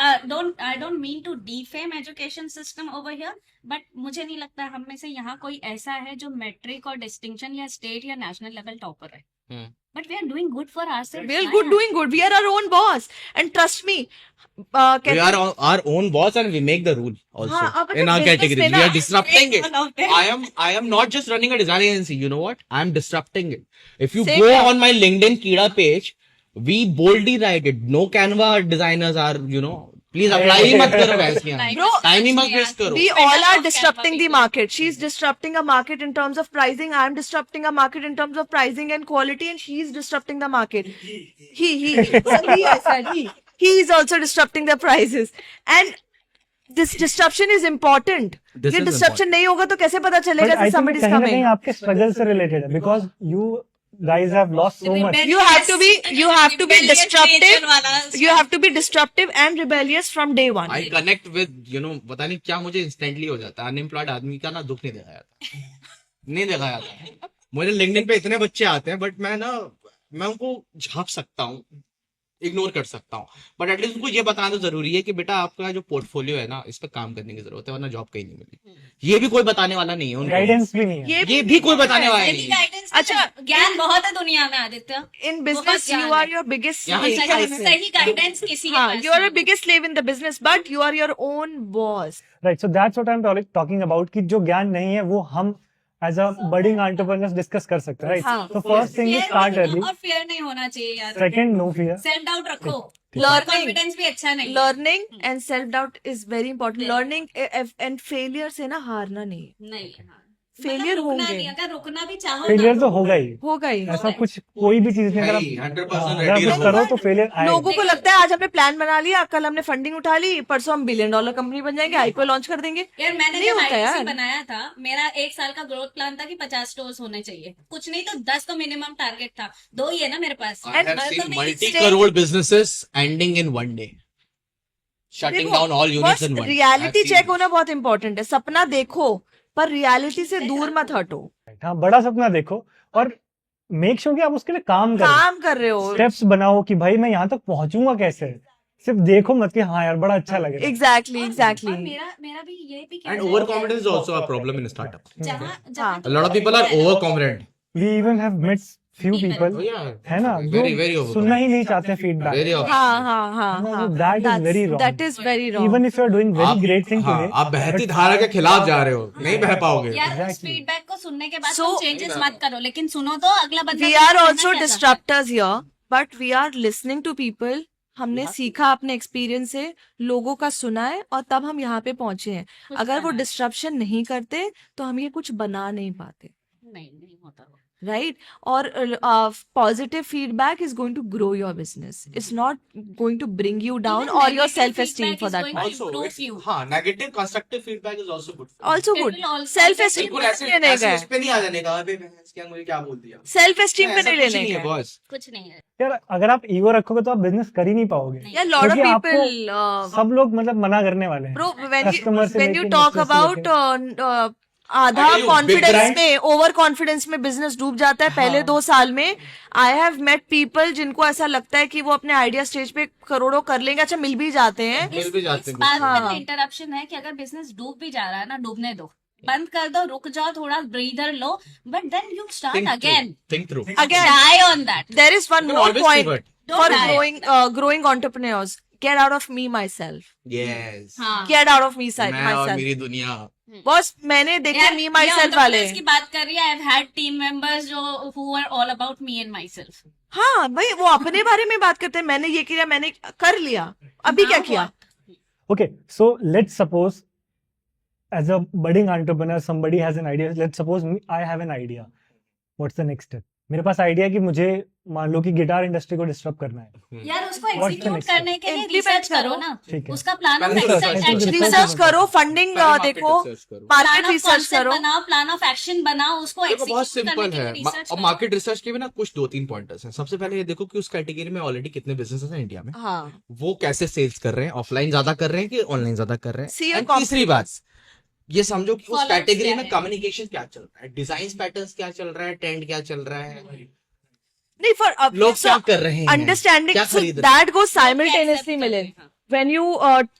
[SPEAKER 3] I don't mean to defame education system over here, but मुझे नहीं लगता हम में से यहाँ कोई ऐसा है जो मैट्रिक और डिस्टिंक्शन या स्टेट या नेशनल लेवल टॉपर है. But we are doing good for ourselves.
[SPEAKER 2] We are doing good. We are our own boss. And trust me,
[SPEAKER 5] We are our own boss and we make the rule also
[SPEAKER 2] हाँ, अब
[SPEAKER 5] in our
[SPEAKER 2] business
[SPEAKER 5] category.
[SPEAKER 2] में
[SPEAKER 5] We
[SPEAKER 2] ना-
[SPEAKER 5] are disrupting it.
[SPEAKER 3] One of them.
[SPEAKER 5] I am not just running a design agency. You know what? I am disrupting it. If you
[SPEAKER 2] Same
[SPEAKER 5] go
[SPEAKER 2] here.
[SPEAKER 5] on my LinkedIn Kida page, we boldly write it. No Canva designers are, please apply ही मत करो guys यहाँ.
[SPEAKER 3] Like,
[SPEAKER 2] Bro,
[SPEAKER 5] Time ही मत waste करो.
[SPEAKER 2] we
[SPEAKER 3] Dependent
[SPEAKER 2] all are
[SPEAKER 3] on
[SPEAKER 2] disrupting
[SPEAKER 3] Canva
[SPEAKER 2] the
[SPEAKER 3] people.
[SPEAKER 2] market. She's disrupting a market in terms of pricing. I'm disrupting a market in terms of pricing and quality, and she's disrupting the market. He. I said he. He is also disrupting the prices. And this disruption is important.
[SPEAKER 5] This
[SPEAKER 2] ये
[SPEAKER 5] is
[SPEAKER 2] disruption नहीं होगा तो कैसे पता
[SPEAKER 1] But
[SPEAKER 2] चलेगा
[SPEAKER 1] I
[SPEAKER 2] कि
[SPEAKER 1] think
[SPEAKER 2] somebody is
[SPEAKER 1] कहीं ना
[SPEAKER 2] coming?
[SPEAKER 1] कहीं आपके स्ट्रगल से रिलेटेड है, because you guys have lost so much.
[SPEAKER 2] You have to be
[SPEAKER 3] Rebellious
[SPEAKER 2] disruptive.
[SPEAKER 3] nature वाला
[SPEAKER 2] You have to be disruptive and rebellious from day one.
[SPEAKER 5] I connect with, पता नहीं क्या मुझे instantly हो जाता है. अनएम्प्लॉयड आदमी का ना दुख नहीं देखा जाता. नहीं देखा जाता. मुझे लिंक्डइन पे इतने बच्चे आते हैं, बट मैं उनको झाँप सकता हूँ, इग्नोर कर सकता हूँ, बट एटलीस्ट उनको ये बताना जरूरी है कि बेटा आपका जो पोर्टफोलियो है ना, इस पे काम करने की जरूरत है, वरना जॉब कहीं नहीं मिलेगी. ये भी कोई बताने वाला नहीं है उनको.
[SPEAKER 1] गाइडेंस भी नहीं है.
[SPEAKER 2] ये
[SPEAKER 5] ये भी कोई बताने वाला
[SPEAKER 3] Any
[SPEAKER 5] नहीं है.
[SPEAKER 3] guidance
[SPEAKER 2] अच्छा.
[SPEAKER 3] अच्छा ज्ञान बहुत है दुनिया में आदित्य.
[SPEAKER 2] In business,
[SPEAKER 3] ज्ञान
[SPEAKER 2] you are
[SPEAKER 3] है.
[SPEAKER 2] your biggest
[SPEAKER 5] यहाँ
[SPEAKER 2] slave.
[SPEAKER 5] से
[SPEAKER 2] I say.
[SPEAKER 3] सही गाइडेंस किसी के
[SPEAKER 2] हाँ,
[SPEAKER 3] पास
[SPEAKER 2] you are a
[SPEAKER 3] नहीं.
[SPEAKER 2] biggest slave in the business, but you are your own boss.
[SPEAKER 1] Right, so that's what I'm talking about, कि जो ज्ञान नहीं है वो हम as a budding entrepreneurs discuss कर सकते हैं, राइट?
[SPEAKER 2] हाँ.
[SPEAKER 1] तो first thing is start early.
[SPEAKER 3] और फेयर नहीं होना चाहिए यार.
[SPEAKER 1] Second, no fear.
[SPEAKER 3] Self doubt रखो.
[SPEAKER 2] Learning.
[SPEAKER 3] कॉन्फिडेंस भी अच्छा नहीं.
[SPEAKER 2] Learning and self-doubt is very important. Learning and failure से ना हारना नहीं.
[SPEAKER 3] नहीं.
[SPEAKER 2] Failure
[SPEAKER 3] मतलब रुकना
[SPEAKER 2] होंगे.
[SPEAKER 3] नहीं, अगर रुकना भी चाहो
[SPEAKER 1] फेलियर
[SPEAKER 3] ना,
[SPEAKER 1] तो होगा ही.
[SPEAKER 2] होगा ही.
[SPEAKER 1] ऐसा कुछ कोई भी चीज नहीं, अगर
[SPEAKER 4] Hey, 100%
[SPEAKER 1] आप
[SPEAKER 4] ready
[SPEAKER 1] कुछ
[SPEAKER 4] रहो.
[SPEAKER 1] करो तो फेलियर आएगा.
[SPEAKER 2] लोगों को लगता है आज हमने प्लान बना लिया, कल हमने फंडिंग उठा ली, परसों हम $1 बिलियन कंपनी बन जाएंगे, आईपीओ लॉन्च कर देंगे.
[SPEAKER 3] यार मैंने
[SPEAKER 2] नहीं
[SPEAKER 3] जब
[SPEAKER 2] होता
[SPEAKER 3] ITC
[SPEAKER 2] यार.
[SPEAKER 3] बनाया था, मेरा 1 साल का ग्रोथ प्लान था कि 50 स्टोर्स होने चाहिए. कुछ नहीं तो 10 तो मिनिमम टारगेट था. 2 ही है ना मेरे पास.
[SPEAKER 5] I have
[SPEAKER 3] मैं तो
[SPEAKER 5] seen
[SPEAKER 3] नहीं
[SPEAKER 5] multi-crore businesses ending in one day, shutting
[SPEAKER 2] देखो,
[SPEAKER 5] down all units
[SPEAKER 2] बस
[SPEAKER 5] in one day.
[SPEAKER 2] Reality
[SPEAKER 5] I've seen
[SPEAKER 2] check
[SPEAKER 5] it.
[SPEAKER 2] होना बहुत इंपॉर्टेंट है. सपना देखो पर रियलिटी से दूर मत हटो.
[SPEAKER 1] हाँ, बड़ा सपना देखो और मेक श्योर कि आप उसके लिए काम करो.
[SPEAKER 2] काम कर रहे हो.
[SPEAKER 1] स्टेप्स बनाओ कि भाई मैं यहाँ तक पहुंचूंगा कैसे. सिर्फ देखो मत कि हाँ यार बड़ा अच्छा लगेगा.
[SPEAKER 2] एग्जैक्टली
[SPEAKER 3] और
[SPEAKER 2] एग्जैक्टली.
[SPEAKER 3] मेरा भी ये भी
[SPEAKER 5] And
[SPEAKER 3] कहना है,
[SPEAKER 5] overconfidence is also a problem in startup.
[SPEAKER 3] जहाँ
[SPEAKER 2] हाँ.
[SPEAKER 3] जहाँ
[SPEAKER 5] A lot of people are overconfident.
[SPEAKER 1] We even have met few people,
[SPEAKER 5] Oh yeah,
[SPEAKER 1] है ना,
[SPEAKER 5] very
[SPEAKER 1] जो सुनना ही नहीं चाहते फीडबैक.
[SPEAKER 5] Very often.
[SPEAKER 2] हाँ.
[SPEAKER 1] No, that is very wrong.
[SPEAKER 2] That is very wrong.
[SPEAKER 1] Even if you are doing very
[SPEAKER 5] आप-
[SPEAKER 1] great thing
[SPEAKER 5] हाँ,
[SPEAKER 1] today,
[SPEAKER 5] आप बहती धारा के खिलाफ जा रहे हो, नहीं बह पाओगे.
[SPEAKER 3] यार उस
[SPEAKER 1] Exactly.
[SPEAKER 3] फीडबैक को सुनने के बाद
[SPEAKER 2] So-
[SPEAKER 3] तुम चेंजेस मत करो, लेकिन सुनो तो अगला बंदा
[SPEAKER 2] We
[SPEAKER 3] तुम्हें
[SPEAKER 2] are
[SPEAKER 3] कहना
[SPEAKER 2] also
[SPEAKER 3] क्या चाहता है.
[SPEAKER 2] disruptors here, but we are listening to people. हमने सीखा अपने एक्सपीरियंस से, लोगों का सुना है और तब हम यहाँ पे पहुंचे हैं.
[SPEAKER 3] कुछ
[SPEAKER 2] अगर वो
[SPEAKER 3] करना है.
[SPEAKER 2] डिस्ट्रप्शन नहीं करते तो हम ये कुछ बना नहीं पाते.
[SPEAKER 3] नहीं होता वो.
[SPEAKER 2] Right? Or positive feedback is going to grow your business. It's not going to bring you down
[SPEAKER 3] Even
[SPEAKER 2] or your
[SPEAKER 3] negative
[SPEAKER 2] self-esteem
[SPEAKER 3] feedback
[SPEAKER 2] for
[SPEAKER 3] is
[SPEAKER 2] that
[SPEAKER 3] going
[SPEAKER 2] matter.
[SPEAKER 3] to
[SPEAKER 5] Also,
[SPEAKER 3] improve
[SPEAKER 5] it's-
[SPEAKER 3] you.
[SPEAKER 5] हाँ, negative constructive feedback is also good.
[SPEAKER 2] Also
[SPEAKER 3] It
[SPEAKER 2] good.
[SPEAKER 3] will also-
[SPEAKER 2] Self-esteem
[SPEAKER 5] बिल्कुल
[SPEAKER 2] पे
[SPEAKER 5] ऐसे
[SPEAKER 2] नहीं लेने
[SPEAKER 5] ऐसे
[SPEAKER 2] गए.
[SPEAKER 5] उस पे नहीं आ जाने का. अबे बहस क्या, मुझे क्या बोल दिया.
[SPEAKER 2] Self-esteem पे
[SPEAKER 5] ऐसा
[SPEAKER 2] नहीं
[SPEAKER 5] कुछ
[SPEAKER 2] लेने
[SPEAKER 5] नहीं है
[SPEAKER 2] गए.
[SPEAKER 5] बॉस.
[SPEAKER 3] कुछ नहीं है.
[SPEAKER 1] यार अगर आप ईगो रखोगे तो आप बिजनेस कर ही नहीं पाओगे.
[SPEAKER 2] Yeah, lot of
[SPEAKER 1] क्योंकि आपको
[SPEAKER 2] people.
[SPEAKER 1] सब लोग मतलब मना करने वाले हैं.
[SPEAKER 2] Bro,
[SPEAKER 1] Customer से
[SPEAKER 2] when you
[SPEAKER 1] लेके
[SPEAKER 2] talk
[SPEAKER 1] business से
[SPEAKER 2] about आधा
[SPEAKER 5] I tell you, big
[SPEAKER 2] confidence
[SPEAKER 5] brands-
[SPEAKER 2] में, ओवर कॉन्फिडेंस में बिजनेस डूब जाता है पहले
[SPEAKER 1] हाँ.
[SPEAKER 2] 2 साल में. आई हैव मेट पीपल जिनको ऐसा लगता है कि वो अपने आइडिया स्टेज पे करोड़ों कर लेंगे. अच्छा, मिल भी जाते हैं.
[SPEAKER 5] मिल भी जाते
[SPEAKER 3] इस
[SPEAKER 5] हैं.
[SPEAKER 3] बात
[SPEAKER 2] हाँ.
[SPEAKER 3] में इंटरप्शन है कि अगर बिजनेस डूब भी जा रहा है ना, डूबने दो, बंद कर दो, रुक जाओ, थोड़ा ब्रीदर लो, but then you start again.
[SPEAKER 5] Think through.
[SPEAKER 2] Again,
[SPEAKER 3] Die on that.
[SPEAKER 2] there is one
[SPEAKER 5] You can
[SPEAKER 2] more
[SPEAKER 5] always
[SPEAKER 2] point
[SPEAKER 5] pivot.
[SPEAKER 3] Don't
[SPEAKER 2] for
[SPEAKER 3] die.
[SPEAKER 2] growing entrepreneurs. Get out of me myself.
[SPEAKER 5] Yes.
[SPEAKER 3] हाँ.
[SPEAKER 2] Get out of me
[SPEAKER 5] मैं और
[SPEAKER 2] myself.
[SPEAKER 5] मेरी दुनिया.
[SPEAKER 2] Boss, मैंने देखे
[SPEAKER 3] यार,
[SPEAKER 2] me
[SPEAKER 3] ये
[SPEAKER 2] myself वाले.
[SPEAKER 3] entrepreneurs की बात कर रही है. I've had team members जो who were all about me and myself.
[SPEAKER 2] हाँ भाई, वो अपने बारे में बात करते हैं. मैंने ये किया, मैंने कर लिया, अभी क्या
[SPEAKER 3] हाँ,
[SPEAKER 2] किया.
[SPEAKER 1] Okay, so let's suppose as a budding entrepreneur, somebody has an idea. Let's suppose I have an idea. What's the next step? मेरे पास आइडिया कि मुझे मान लो कि गिटार इंडस्ट्री को डिस्टर्ब करना है.
[SPEAKER 3] यार उसको
[SPEAKER 1] What's the
[SPEAKER 3] execute
[SPEAKER 1] next step?
[SPEAKER 3] करने के लिए
[SPEAKER 2] Implement
[SPEAKER 3] रिसर्च करो
[SPEAKER 2] करो.
[SPEAKER 3] ना.
[SPEAKER 1] ठीक है.
[SPEAKER 3] उसका प्लान ऑफ
[SPEAKER 5] पहले
[SPEAKER 3] एक्शन
[SPEAKER 5] research
[SPEAKER 2] रिसर्च करो, फंडिंग
[SPEAKER 5] पहले market
[SPEAKER 2] देखो,
[SPEAKER 5] research करो.
[SPEAKER 2] मार्केट रिसर्च करो.
[SPEAKER 3] बनाओ, प्लान ऑफ एक्शन बनाओ, उसको
[SPEAKER 5] देखो बहुत
[SPEAKER 3] execute
[SPEAKER 5] सिंपल
[SPEAKER 3] करने के
[SPEAKER 5] है.
[SPEAKER 3] लिए research
[SPEAKER 5] और
[SPEAKER 3] करो.
[SPEAKER 5] मार्केट रिसर्च के भी ना कुछ 2-3 पॉइंटर्स हैं. सबसे पहले ये देखो कि उस कैटेगरी में ऑलरेडी कितने बिजनेसेस हैं इंडिया में.
[SPEAKER 2] हाँ.
[SPEAKER 5] वो कैसे सेल्स कर रहे हैं, ऑफलाइन ज्यादा कर रहे हैं कि ऑनलाइन ज्यादा कर रहे
[SPEAKER 2] See
[SPEAKER 5] हैं.
[SPEAKER 2] your
[SPEAKER 5] And तीसरी बात, ये समझो कि उस
[SPEAKER 3] Followers
[SPEAKER 5] कैटेगरी
[SPEAKER 3] क्या
[SPEAKER 5] में
[SPEAKER 3] है?
[SPEAKER 5] कम्युनिकेशन क्या चल रहा है, डिजाइन पैटर्न्स क्या चल रहा है, ट्रेंड क्या चल रहा है,
[SPEAKER 2] नहीं, फॉर
[SPEAKER 5] लोग क्या कर रहे हैं,
[SPEAKER 2] अंडरस्टैंडिंग
[SPEAKER 5] क्या खरीद रहे हैं.
[SPEAKER 2] दैट गोज साइमल्टेनियसली
[SPEAKER 3] Accept
[SPEAKER 2] मिले.
[SPEAKER 3] करते हैं.
[SPEAKER 2] When you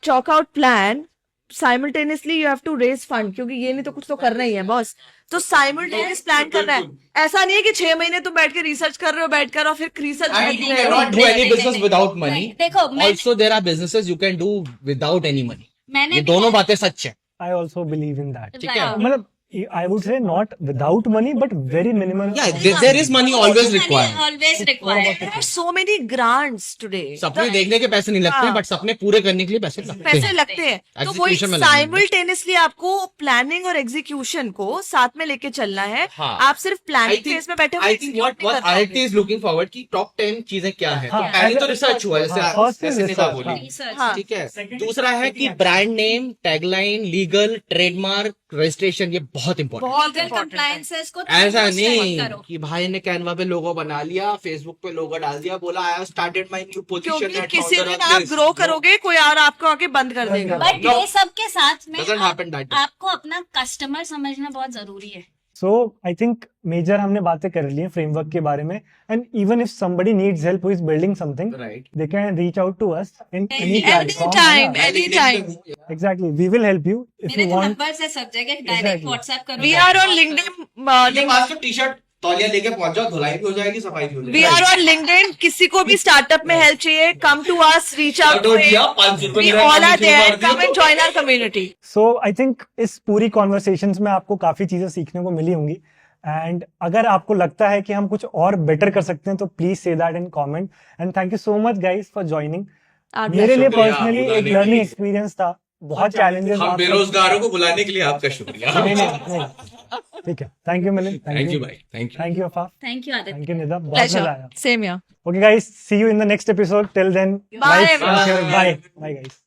[SPEAKER 2] chalk out plan, simultaneously you have to raise fund, क्योंकि ये नहीं तो कुछ तो करना ही है बॉस। तो साइमल्टेनियस प्लान करना है। ऐसा नहीं है कि 6 महीने तुम बैठ के रिसर्च कर रहे हो बैठकर और फिर research
[SPEAKER 5] And you cannot do any business without money.
[SPEAKER 3] देखो
[SPEAKER 5] Also, there are businesses you can do without any money.
[SPEAKER 3] मैंने
[SPEAKER 5] ये दोनों बातें सच है.
[SPEAKER 1] I also believe in that.
[SPEAKER 5] ठीक है?
[SPEAKER 1] मतलब I would say not without money, but very minimal.
[SPEAKER 5] Yeah, there is money always required.
[SPEAKER 3] Always required.
[SPEAKER 2] There are so many grants today.
[SPEAKER 5] सपने देखने के पैसे नहीं लगते,
[SPEAKER 2] हाँ।
[SPEAKER 5] बट सपने पूरे करने के लिए पैसे लगते
[SPEAKER 2] पैसे
[SPEAKER 5] हैं.
[SPEAKER 2] लगते हैं, तो वही
[SPEAKER 5] Execution में लगेंगे.
[SPEAKER 2] साइमल्टेनियसली आपको प्लानिंग और एग्जीक्यूशन को साथ में लेके चलना है।
[SPEAKER 5] हाँ.
[SPEAKER 2] आप सिर्फ प्लानिंग फेज में बैठे
[SPEAKER 5] I think what IIT is looking forward की टॉप 10 चीजें क्या है.
[SPEAKER 1] हाँ,
[SPEAKER 5] तो पहले तो
[SPEAKER 1] अगर-
[SPEAKER 5] रिसर्च हुआ,
[SPEAKER 1] हाँ, first is
[SPEAKER 5] जैसे निदा
[SPEAKER 1] research,
[SPEAKER 5] बोली.
[SPEAKER 3] रिसर्च।
[SPEAKER 2] हाँ।
[SPEAKER 5] ठीक है. दूसरा है कि brand name, tagline, legal, trademark, registration, ये बहुत इंपॉर्टेंट.
[SPEAKER 2] बहुत
[SPEAKER 3] लीगल
[SPEAKER 2] important है।
[SPEAKER 3] कंप्लायंसेस को
[SPEAKER 5] ऐसा
[SPEAKER 3] तुम study
[SPEAKER 5] नहीं
[SPEAKER 3] करो।
[SPEAKER 5] कि भाई ने कैनवा पे लोगो बना लिया, फेसबुक पे लोगो डाल दिया, बोला I have started my new position
[SPEAKER 2] क्योंकि
[SPEAKER 5] एट
[SPEAKER 2] किसी
[SPEAKER 5] फाउंडर
[SPEAKER 2] दिन
[SPEAKER 5] ऑफ
[SPEAKER 2] आप
[SPEAKER 5] दिस.
[SPEAKER 2] ग्रो करोगे, कोई और आपको आके बंद कर देगा।
[SPEAKER 3] But
[SPEAKER 5] No.
[SPEAKER 3] ये सब के साथ में
[SPEAKER 5] Doesn't happen that way.
[SPEAKER 3] आपको अपना कस्टमर समझना बहुत जरूरी है।
[SPEAKER 1] So I think मेजर हमने बातें कर ली हैं फ्रेमवर्क के बारे में, and even if somebody needs help who is building something,
[SPEAKER 5] Right.
[SPEAKER 1] they can reach out to us in any
[SPEAKER 2] Anytime,
[SPEAKER 1] platform. Yeah,
[SPEAKER 2] anytime.
[SPEAKER 1] exactly. We will help you if
[SPEAKER 3] मेरे
[SPEAKER 1] you
[SPEAKER 3] तो
[SPEAKER 1] want.
[SPEAKER 3] Number से सब जगह direct
[SPEAKER 1] Exactly.
[SPEAKER 3] WhatsApp करो।
[SPEAKER 2] We are on LinkedIn.
[SPEAKER 5] ये पास तो T shirt तौलिया लेके पहुंच जाओ, धुलाई भी हो जाएगी, सफाई भी हो
[SPEAKER 2] We are on LinkedIn. किसी को भी स्टार्टअप में हेल्प चाहिए, come to us, reach out to us. We all are there. Come and join our community.
[SPEAKER 1] So I think इस पूरी कॉन्वर्सेशंस में आपको काफी चीजें सीखने को मिली होंगी, एंड अगर आपको लगता है कि हम कुछ और बेटर कर सकते हैं तो please say that in comment, and thank you so much guys for joining. मेरे लिए
[SPEAKER 4] शुक्रिया
[SPEAKER 1] पर्सनली एक
[SPEAKER 4] बुलाने के
[SPEAKER 1] लर्निंग
[SPEAKER 4] लिए।
[SPEAKER 1] एक्सपीरियंस था, बहुत चैलेंजेस.
[SPEAKER 4] हम बेरोजगारों को बुलाने के लिए आपका शुक्रिया.
[SPEAKER 1] नहीं, ठीक है. Thank you Milind,
[SPEAKER 4] thank you भाई, thank you.
[SPEAKER 1] Thank you Afaf,
[SPEAKER 3] thank you Aditya.
[SPEAKER 1] Thank you Nida, बहुत मजा आया.
[SPEAKER 2] Same here.
[SPEAKER 1] Okay guys, see you in the next episode. Till then,
[SPEAKER 2] Bye,
[SPEAKER 1] like,
[SPEAKER 2] everyone.
[SPEAKER 1] share, bye guys.